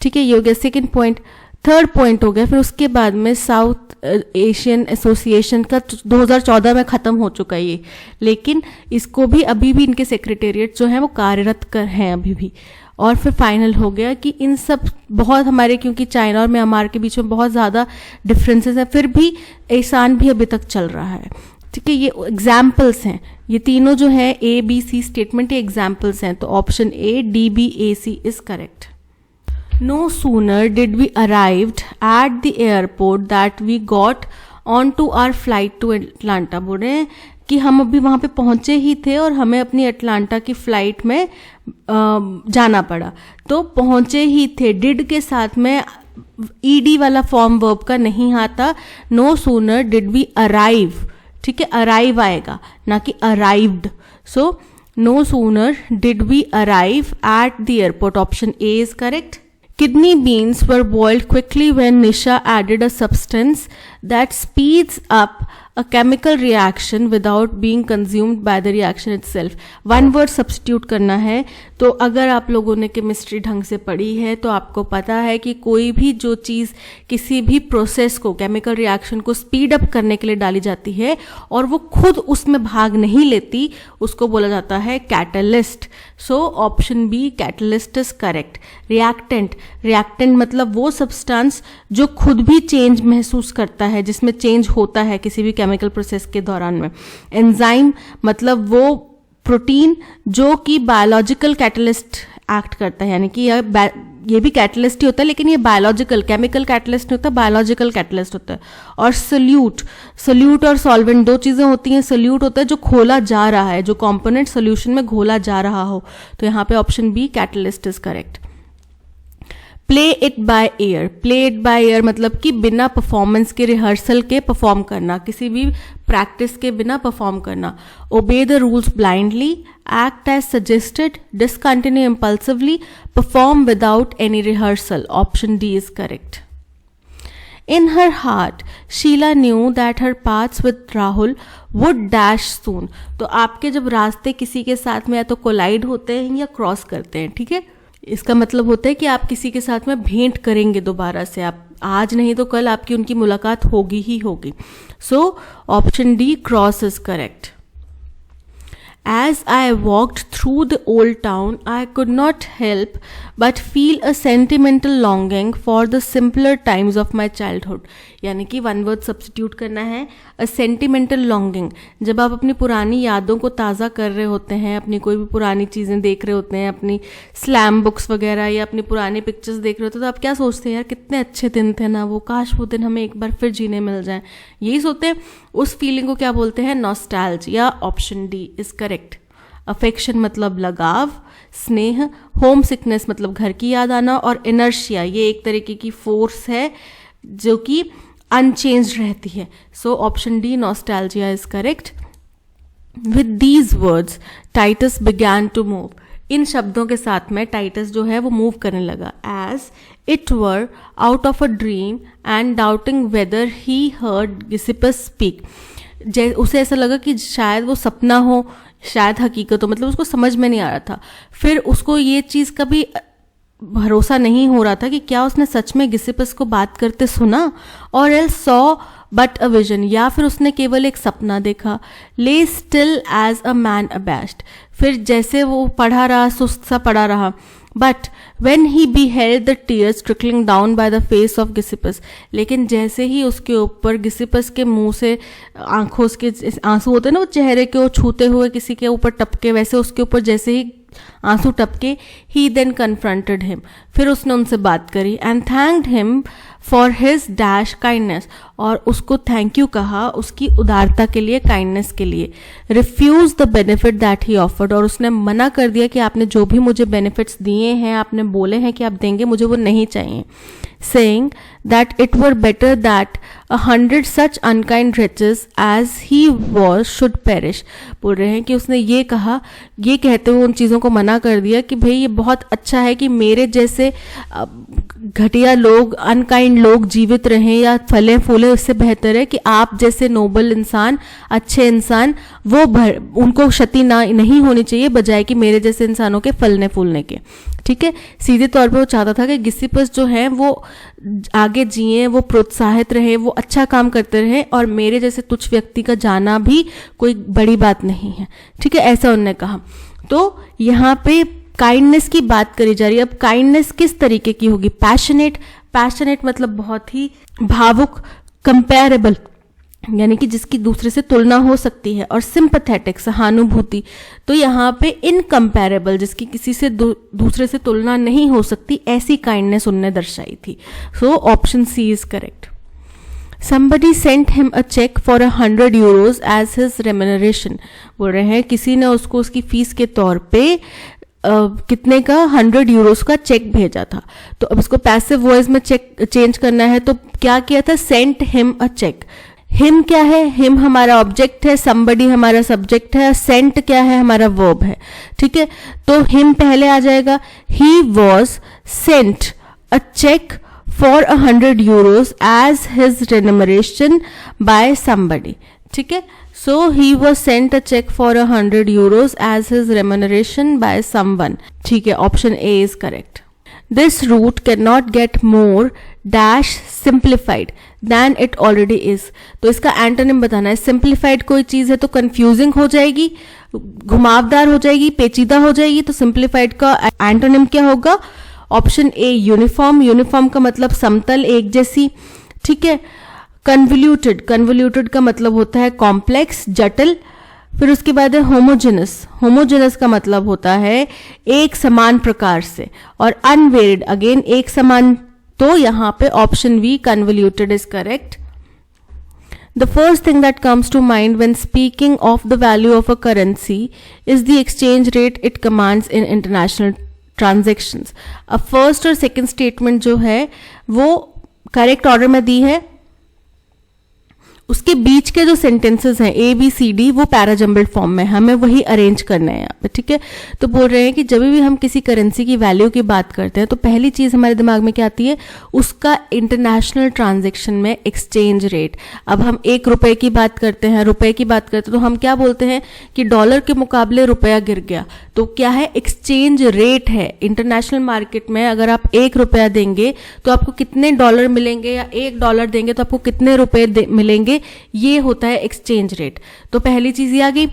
ठीक है। ये हो गया सेकेंड पॉइंट। थर्ड पॉइंट हो गया फिर उसके बाद में साउथ एशियन एसोसिएशन का 2014 में ख़त्म हो चुका है ये, लेकिन इसको भी अभी भी इनके सेक्रेटेरिएट जो हैं वो कार्यरत कर हैं अभी भी। और फिर फाइनल हो गया कि इन सब बहुत हमारे, क्योंकि चाइना और म्यांमार के बीच में बहुत ज़्यादा डिफरेंसेस है, फिर भी एहसान भी अभी तक चल रहा है, ठीक है। ये एग्जाम्पल्स हैं, ये तीनों जो हैं ए बी सी स्टेटमेंट, ये एग्जाम्पल्स हैं, तो option A D B A C is correct. No sooner did we arrived at the airport that we got onto our flight to Atlanta। बोल रहे हैं कि हम अभी वहाँ पे पहुँचे ही थे और हमें अपनी अटलांटा की फ्लाइट में जाना पड़ा। तो पहुँचे ही थे, डिड के साथ में ईडी वाला फॉर्म वर्ब का नहीं आता। No sooner did we arrive, ठीक है, अराइव आएगा ना कि arrived. So no sooner did we arrive at the airport, option A is correct. Kidney beans were boiled quickly when Nisha added a substance that speeds up a chemical reaction without being consumed by the reaction itself. One word substitute करना है. तो अगर आप लोगों ने chemistry ढंग से पढ़ी है तो आपको पता है कि कोई भी जो चीज़ किसी भी प्रोसेस को, केमिकल रिएक्शन को स्पीड अप करने के लिए डाली जाती है और वो खुद उसमें भाग नहीं लेती, उसको बोला जाता है catalyst. So option B catalyst is correct. Reactant, reactant मतलब वो सब्सटेंस जो खुद भी चेंज महसूस करता है, जिसमें चेंज होता है किसी भी केमिकल प्रोसेस के दौरान में. एंजाइम मतलब वो प्रोटीन जो कि बायोलॉजिकल कैटलिस्ट एक्ट करता है, यानी कि ये भी कैटलिस्ट ही होता है लेकिन ये बायोलॉजिकल, केमिकल कैटलिस्ट नहीं होता, बायोलॉजिकल कैटलिस्ट होता है. और सोल्यूट, सोल्यूट और सॉल्वेंट दो चीजें होती हैं. सोल्यूट होता है जो खोला जा रहा है, जो कंपोनेंट सोल्यूशन में घोला जा रहा हो. तो यहाँ पे option B catalyst is correct. Play it by ear, play it by ear मतलब कि बिना परफॉर्मेंस के, रिहर्सल के परफॉर्म करना, किसी भी प्रैक्टिस के बिना परफॉर्म करना. Obey the rules blindly, act as suggested, discontinue impulsively, perform without any rehearsal. Option D is correct. In her heart, Sheila knew that her paths with Rahul would dash soon. तो आपके जब रास्ते किसी के साथ में या तो कोलाइड होते हैं या क्रॉस करते हैं, ठीक है, इसका मतलब होता है कि आप किसी के साथ में भेंट करेंगे दोबारा से, आप आज नहीं तो कल आपकी उनकी मुलाकात होगी ही होगी. सो option D cross is correct. As I walked through the old town, I could not help but feel a sentimental longing for the simpler times of my childhood. यानी कि वन वर्ड सब्स्टिट्यूट करना है. अ sentimental longing, जब आप अपनी पुरानी यादों को ताज़ा कर रहे होते हैं, अपनी कोई भी पुरानी चीज़ें देख रहे होते हैं, अपनी स्लैम बुक्स वगैरह या अपनी पुरानी पिक्चर्स देख रहे होते हैं, तो आप क्या सोचते हैं, यार कितने अच्छे दिन थे ना वो, काश वो दिन हमें एक बार फिर जीने मिल जाए. यही सोचते हैं. उस फीलिंग को क्या बोलते हैं, nostalgia. Option D is correct. Affection मतलब लगाव, स्नेह. होम सिकनेस मतलब घर की याद आना. और इनर्शिया ये एक तरीके की फोर्स है जो कि अनचेंज रहती है. So option D nostalgia is correct. With these words Titus began to move. इन शब्दों के साथ में टाइटस जो है वो मूव करने लगा. As it were out of a dream and doubting whether he heard Gisippus speak. उसे ऐसा लगा कि शायद वो सपना हो, शायद हकीकत हो, मतलब उसको समझ में नहीं आ रहा था. फिर उसको ये चीज़ का भी भरोसा नहीं हो रहा था कि क्या उसने सच में गिसिपस को बात करते सुना, और else saw but a vision, या फिर उसने केवल एक सपना देखा. ले स्टिल एज अ मैन अबैश्ड. फिर जैसे वो पढ़ा रहा, सुस्त सा पढ़ा रहा. But when he beheld the tears trickling down by the face of Gisipus, लेकिन जैसे ही उसके ऊपर गिसिपस के मुंह से आंखों के आंसू होते हैं ना, वो चेहरे के छूते हुए किसी के ऊपर टपके, वैसे उसके ऊपर जैसे ही आंसू टपके, ही देन कन्फ्रंटेड हिम, फिर उसने उनसे बात करी. And thanked him for his dash kindness, और उसको थैंक यू कहा उसकी उदारता के लिए, काइंडनेस के लिए. Refuse the benefit that he offered, और उसने मना कर दिया कि आपने जो भी मुझे बेनिफिट्स दिए हैं, आपने बोले हैं कि आप देंगे, मुझे वो नहीं चाहिए. saying that it were better that 100 such unkind wretches as he was should perish. बोल रहे हैं कि उसने ये कहा, ये कहते हुए उन चीज़ों को मना कर दिया कि भाई ये बहुत अच्छा है कि मेरे जैसे घटिया लोग, अनकाइंड लोग जीवित रहें या फले फूले, उससे बेहतर है कि आप जैसे नोबल इंसान, अच्छे इंसान, वो उनको क्षति नहीं होनी चाहिए, बजाय कि मेरे जैसे इंसानों के फलने फूलने के. ठीक है, सीधे तौर पे वो चाहता था कि गिसिपस जो है वो आगे जिए, वो प्रोत्साहित रहे, वो अच्छा काम करते रहे, और मेरे जैसे तुच्छ व्यक्ति का जाना भी कोई बड़ी बात नहीं है. ठीक है, ऐसा उन्होंने कहा. तो यहाँ पे काइंडनेस की बात करी जा रही है. अब काइंडनेस किस तरीके की होगी? पैशनेट. पैशनेट मतलब बहुत ही भावुक, कंपेरेबल, यानी कि जिसकी दूसरे से तुलना हो सकती है, और सिंपैथेटिक, सहानुभूति. तो यहाँ पे इनकम्पेरेबल, जिसकी किसी से दूसरे से तुलना नहीं हो सकती, ऐसी काइंडनेस उनने दर्शाई थी. So option C is correct. Somebody sent him a check for 100 euros as his remuneration. बोल रहे हैं किसी ने उसको उसकी फीस के तौर पे कितने का 100 यूरोस का चेक भेजा था. तो अब इसको पैसिव वॉइस में चेक चेंज करना है, तो क्या किया था? Sent him a cheque. Him क्या है? हिम हमारा ऑब्जेक्ट है, somebody हमारा सब्जेक्ट है, सेंट क्या है? हमारा वर्ब है. ठीक है, तो हिम पहले आ जाएगा. He was sent a cheque for 100 euros as his remuneration by somebody. ठीक है, so he was sent a check for 100 euros as his remuneration by someone. ठीक है, option A is correct. This route cannot get more dash simplified than it already is. तो इसका antonym बताना है. Simplified कोई चीज है तो कंफ्यूजिंग हो जाएगी, घुमावदार हो जाएगी, पेचीदा हो जाएगी. तो सिंप्लीफाइड का एंटोनिम क्या होगा? Option a uniform. यूनिफॉर्म का मतलब समतल, एक जैसी. ठीक है. कन्वोल्यूटेड. कन्वोल्यूटेड का मतलब होता है कॉम्प्लेक्स, जटिल. फिर उसके बाद है होमोजेनस. होमोजेनस का मतलब होता है एक समान प्रकार से. और अनवेरिड अगेन एक समान. तो यहां पे option B convoluted is correct. The first thing that comes to mind when speaking of the value of a currency is the exchange rate it commands in international transactions. अब first और second statement जो है वो correct order में दी है. उसके बीच के जो सेंटेंसेस हैं ए बी सी डी वो पैराजम्बल्ड फॉर्म में, हमें वही अरेंज करना है यहाँ पे. ठीक है. तो बोल रहे हैं कि जब भी हम किसी करेंसी की वैल्यू की बात करते हैं तो पहली चीज हमारे दिमाग में क्या आती है? उसका इंटरनेशनल ट्रांजैक्शन में एक्सचेंज रेट. अब हम एक रुपए की बात करते हैं, रुपए की बात करते हैं तो हम क्या बोलते हैं कि डॉलर के मुकाबले रुपया गिर गया. तो क्या है? एक्सचेंज रेट है. इंटरनेशनल मार्केट में अगर आप ₹1 देंगे तो आपको कितने डॉलर मिलेंगे, या $1 देंगे तो आपको कितने रुपए मिलेंगे, ये होता है एक्सचेंज रेट. तो पहली चीज ये आ गई.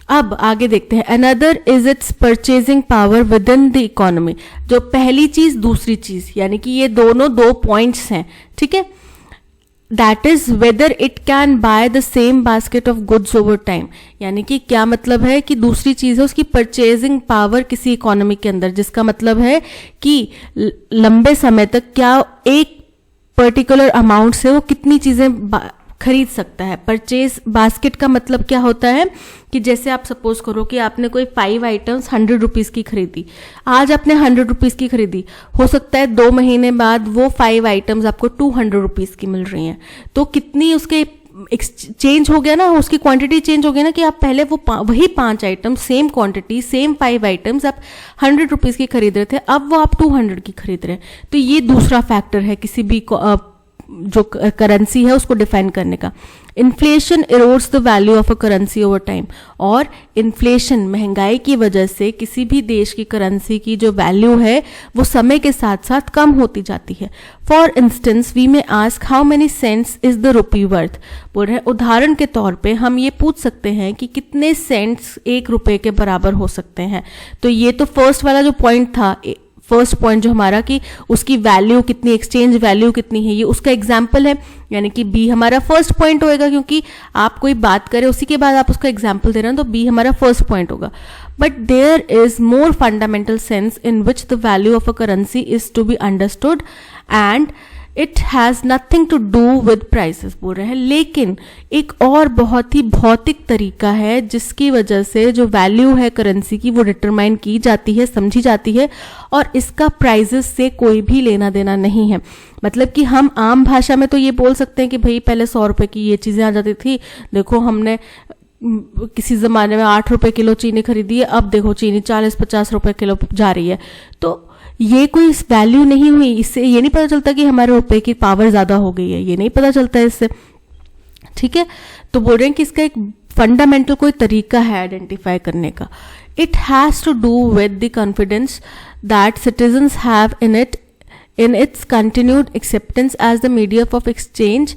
अब आगे देखते हैं. Another is it's purchasing power with in the economy. जो पहली चीज दूसरी चीज, यानी कि ये दोनों दो पॉइंट्स हैं. ठीक है. That is whether it can by the same basket of goods over time. यानी कि क्या मतलब है कि दूसरी चीज है उसकी परचेजिंग पावर किसी इकोनॉमी के अंदर, जिसका मतलब है कि लंबे समय तक क्या एक पर्टिकुलर अमाउंट से वो कितनी चीजें खरीद सकता है. परचेज बास्केट का मतलब क्या होता है कि जैसे आप सपोज करो कि आपने कोई 5 आइटम्स 100 रुपीज की खरीदी. आज आपने 100 रुपीज की खरीदी, हो सकता है 2 महीने बाद वो 5 आइटम्स आपको 200 रुपीज की मिल रही हैं. तो कितनी उसके चेंज हो गया ना, उसकी क्वांटिटी चेंज हो गया ना, कि आप पहले वो वही 5 item same quantity same 5 items आप 100 रुपीज की खरीद रहे थे, अब वो आप 200 की खरीद रहे हैं. तो ये दूसरा फैक्टर है किसी भी जो करेंसी है उसको डिफाइन करने का. Inflation erodes the value of a currency over time. और इन्फ्लेशन महंगाई की वजह से किसी भी देश की करेंसी की जो वैल्यू है वो समय के साथ साथ कम होती जाती है. For instance we may ask how many cents is the rupee worth. बोल रहे हैं उदाहरण के तौर पे हम ये पूछ सकते हैं कि कितने सेंट्स ₹1 के बराबर हो सकते हैं. तो ये तो फर्स्ट वाला जो पॉइंट था, फर्स्ट पॉइंट जो हमारा कि उसकी वैल्यू कितनी, एक्सचेंज वैल्यू कितनी है, ये उसका एग्जाम्पल है. यानी कि बी हमारा फर्स्ट पॉइंट होएगा, क्योंकि आप कोई बात करें उसी के बाद आप उसका एग्जाम्पल दे रहे हैं तो बी हमारा फर्स्ट पॉइंट होगा. But there is more fundamental sense in which the value of a currency is to be understood and it has nothing to do with prices. बोल रहे हैं लेकिन एक और बहुत ही भौतिक तरीका है जिसकी वजह से जो वैल्यू है करेंसी की वो डिटरमाइन की जाती है, समझी जाती है, और इसका प्राइसेस से कोई भी लेना देना नहीं है. मतलब कि हम आम भाषा में तो ये बोल सकते हैं कि भाई पहले ₹100 की ये चीजें आ जाती थी, देखो हमने किसी जमाने में ₹8 किलो चीनी खरीदी है, अब देखो चीनी 40-50 रुपए किलो जा रही है. तो ये कोई वैल्यू नहीं हुई. इससे ये नहीं पता चलता कि हमारे रुपए की पावर ज्यादा हो गई है, ये नहीं पता चलता है इससे. ठीक है. तो बोल रहे हैं कि इसका एक फंडामेंटल कोई तरीका है आइडेंटिफाई करने का. It has to do with the confidence that citizens have in its continued acceptance as the medium of exchange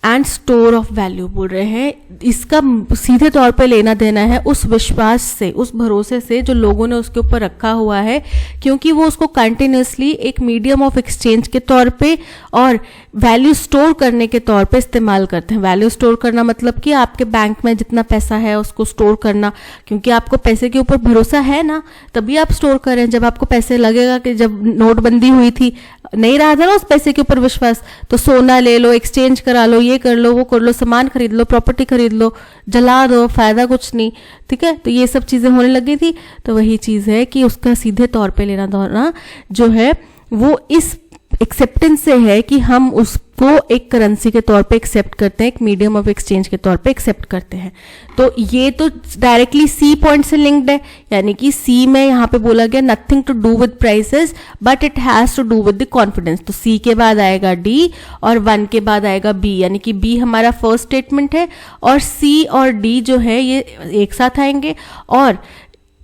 and store of value. बोल रहे हैं इसका सीधे तौर पे लेना देना है उस विश्वास से, उस भरोसे से जो लोगों ने उसके ऊपर रखा हुआ है, क्योंकि वो उसको कंटिन्यूसली एक मीडियम ऑफ एक्सचेंज के तौर पे और वैल्यू स्टोर करने के तौर पे इस्तेमाल करते हैं. वैल्यू स्टोर करना मतलब कि आपके बैंक में जितना पैसा है उसको स्टोर करना, क्योंकि आपको पैसे के ऊपर भरोसा है ना, तभी आप स्टोर करें. जब आपको पैसे लगेगा कि जब नोटबंदी हुई थी नहीं रहा था ना उस पैसे के ऊपर विश्वास, तो सोना ले लो, एक्सचेंज करा लो, ये कर लो, वो कर लो, सामान खरीद लो, प्रॉपर्टी खरीद लो, जला दो, फायदा कुछ नहीं. ठीक है. तो ये सब चीजें होने लगी थी. तो वही चीज है कि उसका सीधे तौर पे लेना देना जो है वो इस एक्सेप्टेंस से है कि हम उसको एक करेंसी के तौर पे एक्सेप्ट करते हैं, एक मीडियम ऑफ एक्सचेंज के तौर पे एक्सेप्ट करते हैं। तो ये तो डायरेक्टली सी पॉइंट से लिंक्ड है, यानी कि सी में यहाँ पे बोला गया nothing to do with prices but it has to do with the confidence. तो सी के बाद आएगा डी और 1 के बाद आएगा बी, यानी कि बी हमारा फर्स्ट स्टेटमेंट है और सी और डी जो है ये एक साथ आएंगे, और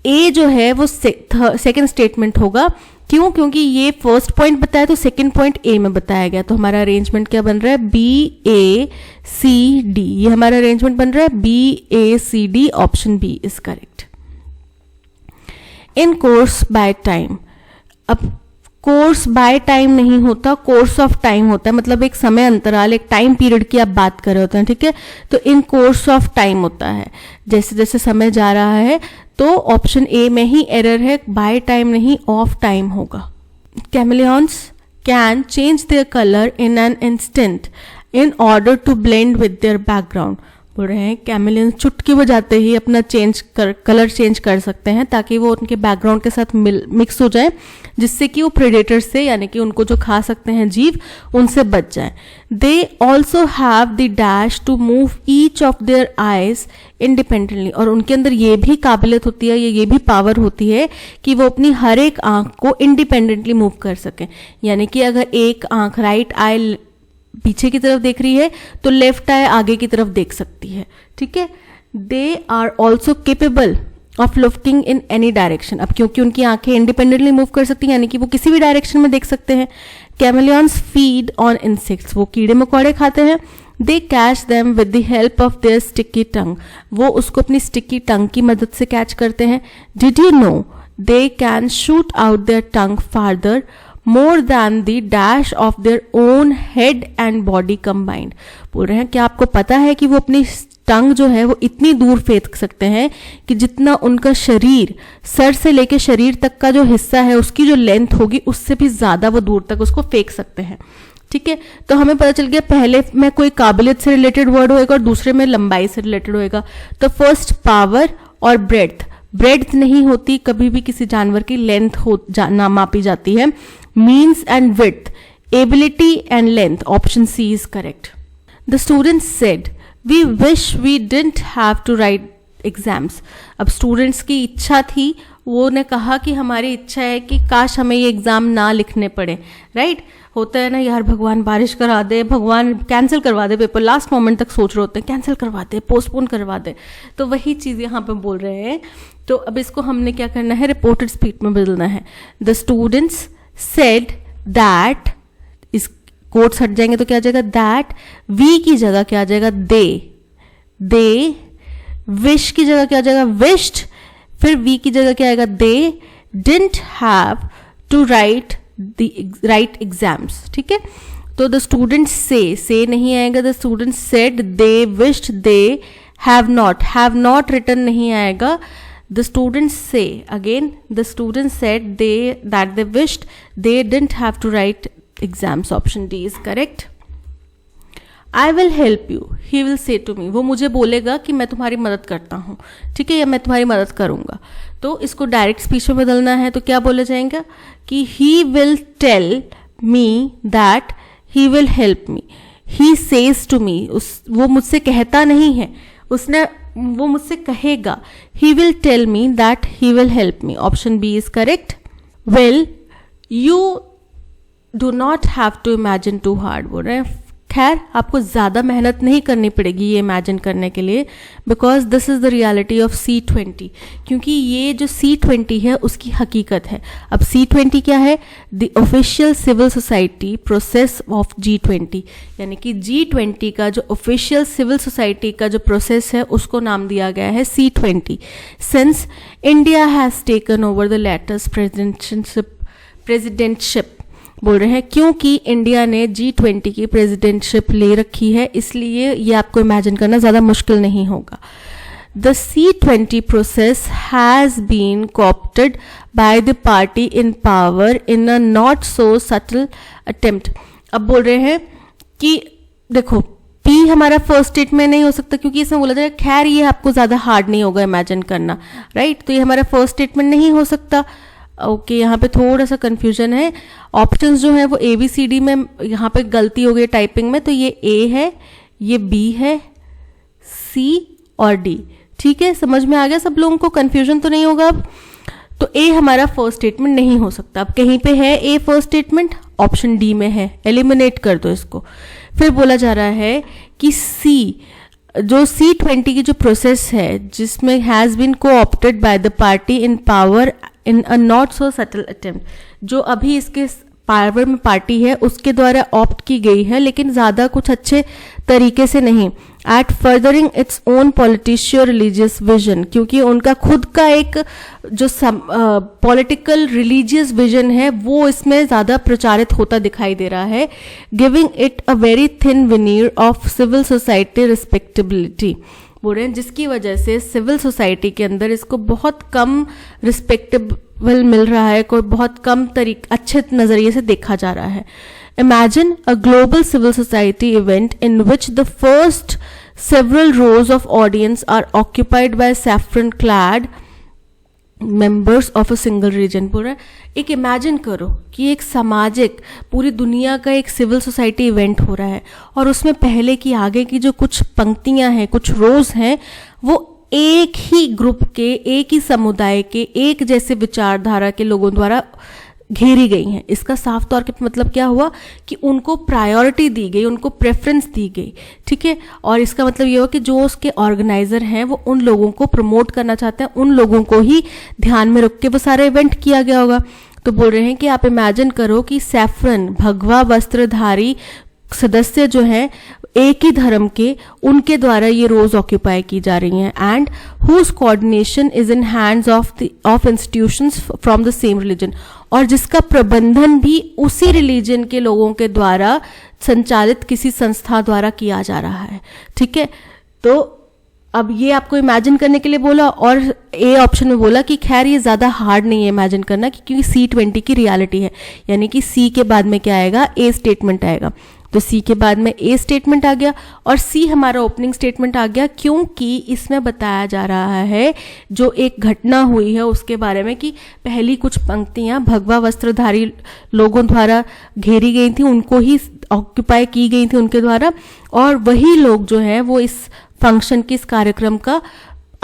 ए जो है वो सेकेंड स्टेटमेंट होगा। क्यों? क्योंकि ये फर्स्ट पॉइंट बताया तो सेकंड पॉइंट ए में बताया गया। तो हमारा अरेंजमेंट क्या बन रहा है? बी ए सी डी, ये हमारा अरेंजमेंट बन रहा है B A C D, option B is correct. In course by time, अब कोर्स बाय टाइम नहीं होता, कोर्स ऑफ टाइम होता है, मतलब एक समय अंतराल, एक टाइम पीरियड की आप बात कर रहे होते हैं, ठीक है। तो इन कोर्स ऑफ टाइम होता है, जैसे जैसे समय जा रहा है। तो ऑप्शन ए में ही एरर है, बाय टाइम नहीं ऑफ टाइम होगा। Chameleons can change their colour in an instant in order to blend with their background. बोल रहे हैं कैमलियंस चुटकी बजाते ही अपना कलर चेंज कर सकते हैं ताकि वो उनके बैकग्राउंड के साथ मिक्स हो जाए, जिससे कि वो प्रेडेटर से, यानी कि उनको जो खा सकते हैं जीव, उनसे बच जाए। They also have the dash to move each of their eyes independently, और उनके अंदर ये भी काबिलियत होती है, ये भी पावर होती है कि वो अपनी हर एक आंख को इंडिपेंडेंटली मूव कर सकें। यानी कि अगर एक आंख राइट आई पीछे की तरफ देख रही है तो लेफ्ट आई आगे की तरफ देख सकती है, ठीक है। They are also capable of looking in any direction, अब क्योंकि उनकी आंखें इंडिपेंडेंटली मूव कर सकती हैं, यानी कि वो किसी भी डायरेक्शन में देख सकते हैं। कैमलियंस फीड ऑन इंसेक्ट्स, वो कीड़े मकोड़े खाते हैं। They catch them with the help of their sticky tongue, वो उसको अपनी स्टिकी टंग की मदद से कैच करते हैं। Did you know they can shoot out their tongue farther more than the dash of their own head and body combined. बोल रहे हैं क्या आपको पता है कि वो अपनी टंग जो है वो इतनी दूर फेंक सकते हैं कि जितना उनका शरीर, सर से लेके शरीर तक का जो हिस्सा है उसकी जो लेंथ होगी उससे भी ज्यादा वो दूर तक उसको फेंक सकते हैं, ठीक है। तो हमें पता चल गया पहले में कोई काबिलियत से रिलेटेड वर्ड होएगा और दूसरे में लंबाई से रिलेटेड होएगा। तो फर्स्ट पावर और ब्रेड्थ, ब्रेड्थ नहीं होती कभी भी किसी जानवर की, लेंथ ना मापी जाती है। Means and width, ability and length, option C is correct. The student said we wish we didn't have to write exams, अब स्टूडेंट्स की इच्छा थी, वो ने कहा कि हमारी इच्छा है कि काश हमें ये एग्जाम ना लिखने पड़े, राइट। होता है ना यार, भगवान बारिश करा दे, भगवान कैंसिल करवा दे पेपर, लास्ट मोमेंट तक सोच रहे होते हैं कैंसिल करवा दे, पोस्टपोन करवा दे। तो वही चीज यहाँ पे बोल रहे हैं। तो अब इसको हमने क्या करना है, रिपोर्टेड स्पीच में बदलना है। द स्टूडेंट्स सेड दैट, इस कोट्स हट जाएंगे तो क्या आ जाएगा, दैट। वी की जगह क्या आ जाएगा, दे। विश की जगह क्या आ जाएगा, विश्ड। फिर वी की जगह क्या आएगा, they didn't have to write exams, ठीक है। तो द स्टूडेंट्स से नहीं आएगा, the students said, they wished, they have not written नहीं आएगा। The students say, again, the students said that they wished they didn't have to write exams. Option D is correct. I will help you. He will say to me. वो मुझे बोलेगा कि मैं तुम्हारी मदद करता हूँ, ठीक है, या मैं तुम्हारी मदद करूँगा। तो इसको डायरेक्ट स्पीच में बदलना है तो क्या बोला जाएगा कि he will tell me that he will help me. He says to me, वो मुझसे कहता नहीं है, वो मुझसे कहेगा। He will tell me that he will help me. Option B is correct. Well, you do not have to imagine too hard. बोल रहे हैं खैर आपको ज़्यादा मेहनत नहीं करनी पड़ेगी ये इमेजिन करने के लिए, because this is the reality of C20, क्योंकि ये जो C20 है उसकी हकीकत है। अब C20 क्या है, the official civil society process of G20, यानी कि G20 का जो ऑफिशियल सिविल सोसाइटी का जो प्रोसेस है उसको नाम दिया गया है C20। Since India has taken over the latest presidentship, बोल रहे हैं क्योंकि इंडिया ने G20 की प्रेसिडेंटशिप ले रखी है, इसलिए ये आपको इमेजिन करना ज़्यादा मुश्किल नहीं होगा। The C20 process has been co-opted by the party in power in a not so subtle attempt. अब बोल रहे हैं कि देखो P हमारा फर्स्ट स्टेटमेंट नहीं हो सकता क्योंकि इसमें बोला जाएगा, खैर ये आपको ज़्यादा हार्ड नहीं होगा इमेजिन करना, राइट। तो ये हमारा फर्स्ट स्टेटमेंट नहीं हो सकता। ओके, यहाँ पे थोड़ा सा कंफ्यूजन है। ऑप्शंस जो है वो ABCD में यहाँ पे गलती हो गई टाइपिंग में, तो ये A है, ये B है, C और D। ठीक है, समझ में आ गया सब लोगों को, कंफ्यूजन तो नहीं होगा अब। तो A हमारा फर्स्ट स्टेटमेंट नहीं हो सकता। अब कहीं पे है A first statement, option D में है, एलिमिनेट कर दो इसको। फिर बोला जा रहा है कि C, जो C20 की जो प्रोसेस है जिसमें has been co-opted by the party in power in a not so subtle attempt, जो अभी इसके पावर में पार्टी है उसके द्वारा ऑप्ट की गई है, लेकिन ज़्यादा कुछ अच्छे तरीके से नहीं, at furthering its own political religious vision, क्योंकि उनका खुद का एक जो पॉलिटिकल रिलीजियस विजन है वो इसमें ज़्यादा प्रचारित होता दिखाई दे रहा है, giving it a very thin veneer of civil society respectability. बोल रहे हैं जिसकी वजह से सिविल सोसाइटी के अंदर इसको बहुत कम रिस्पेक्टेबल मिल रहा है, कोई बहुत कम अच्छे नज़रिए से देखा जा रहा है। Imagine a global civil society event in which the first several rows of audience are occupied by saffron-clad members of a single region। पूरा एक इमेजिन करो कि एक सामाजिक पूरी दुनिया का एक सिविल सोसाइटी इवेंट हो रहा है और उसमें पहले की आगे की जो कुछ पंक्तियां हैं, कुछ रोज हैं, वो एक ही ग्रुप के, एक ही समुदाय के, एक जैसे विचारधारा के लोगों द्वारा घेरी गई हैं। इसका साफ तौर पे मतलब क्या हुआ कि उनको प्रायोरिटी दी गई, उनको प्रेफरेंस दी गई। ठीक है, और इसका मतलब ये हुआ कि जो उसके ऑर्गेनाइजर हैं वो उन लोगों को प्रमोट करना चाहते हैं, उन लोगों को ही ध्यान में रख के वो सारा इवेंट किया गया होगा। तो बोल रहे हैं कि आप इमेजिन करो कि सैफरन भगवा वस्त्रधारी सदस्य जो हैं एक ही धर्म के, उनके द्वारा ये रोज ऑक्यूपाई की जा रही हैं, and whose coordination is in hands of institutions from the same religion, और जिसका प्रबंधन भी उसी रिलीजन के लोगों के द्वारा संचालित किसी संस्था द्वारा किया जा रहा है। ठीक है, तो अब ये आपको इमेजिन करने के लिए बोला, और ए ऑप्शन में बोला कि खैर ये ज़्यादा हार्ड नहीं है इमेजिन करना, क्योंकि C20 की रियलिटी है, यानी कि C के बाद में क्या आएगा, A स्टेटमेंट आएगा। तो C के बाद में A स्टेटमेंट आ गया और C हमारा ओपनिंग स्टेटमेंट आ गया, क्योंकि इसमें बताया जा रहा है जो एक घटना हुई है उसके बारे में कि पहली कुछ पंक्तियां भगवा वस्त्रधारी लोगों द्वारा घेरी गई थी, उनको ही ऑक्यूपाई की गई थी उनके द्वारा, और वही लोग जो है वो इस फंक्शन के, इस कार्यक्रम का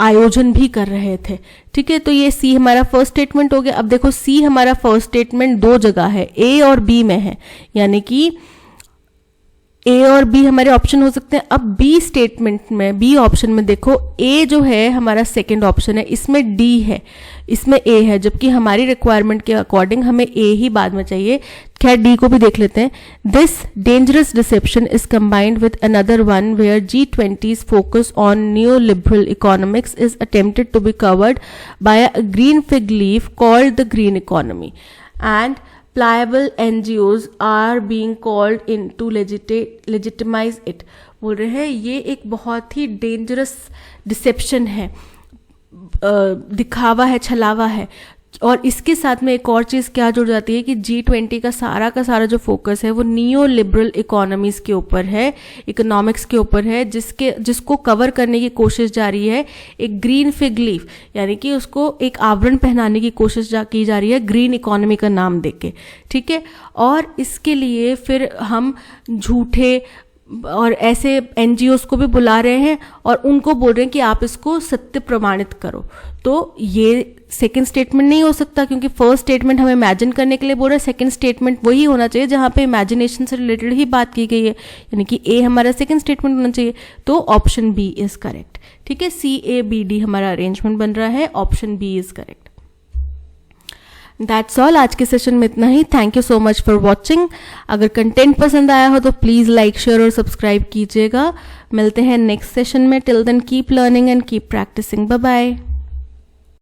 आयोजन भी कर रहे थे। ठीक है, तो ये C हमारा फर्स्ट स्टेटमेंट हो गया। अब देखो C हमारा फर्स्ट स्टेटमेंट दो जगह है, A और B में है, यानी कि A और B हमारे ऑप्शन हो सकते हैं। अब B स्टेटमेंट में, B ऑप्शन में देखो A जो है हमारा सेकंड ऑप्शन है, इसमें D है, इसमें A है, जबकि हमारी रिक्वायरमेंट के अकॉर्डिंग हमें A ही बाद में चाहिए। खैर D को भी देख लेते हैं। This dangerous deception is combined with another one where G20's focus on neoliberal economics is attempted to be covered by a green fig leaf called the green economy, and pliable NGOs are being called in to legitimize it। बोल रहे हैं ये एक बहुत ही dangerous dissipation है, दिखावा है, छलावा है। और इसके साथ में एक और चीज़ क्या जुड़ जाती है कि G20 का सारा जो फोकस है वो नियो लिबरल इकोनॉमीज के ऊपर है, इकोनॉमिक्स के ऊपर है, जिसको कवर करने की कोशिश जारी है एक ग्रीन फिग लीफ, यानी कि उसको एक आवरण पहनाने की कोशिश की जा रही है ग्रीन इकोनॉमी का नाम देके। ठीक है, और इसके लिए फिर हम झूठे और ऐसे NGOs को भी बुला रहे हैं और उनको बोल रहे हैं कि आप इसको सत्य प्रमाणित करो। तो ये सेकंड स्टेटमेंट नहीं हो सकता, क्योंकि फर्स्ट स्टेटमेंट हमें इमेजिन करने के लिए बोल रहे हैं, सेकंड स्टेटमेंट वही होना चाहिए जहां पे इमेजिनेशन से रिलेटेड ही बात की गई है, यानी कि A हमारा सेकंड स्टेटमेंट होना चाहिए। तो ऑप्शन B इज करेक्ट। ठीक है, CABD हमारा अरेंजमेंट बन रहा है, option B is correct. That's all, आज के सेशन में इतना ही। Thank you so much for watching. अगर कंटेंट पसंद आया हो तो प्लीज़ लाइक, शेयर और सब्सक्राइब कीजिएगा। मिलते हैं नेक्स्ट सेशन में। Till then keep learning and keep practising. Bye bye.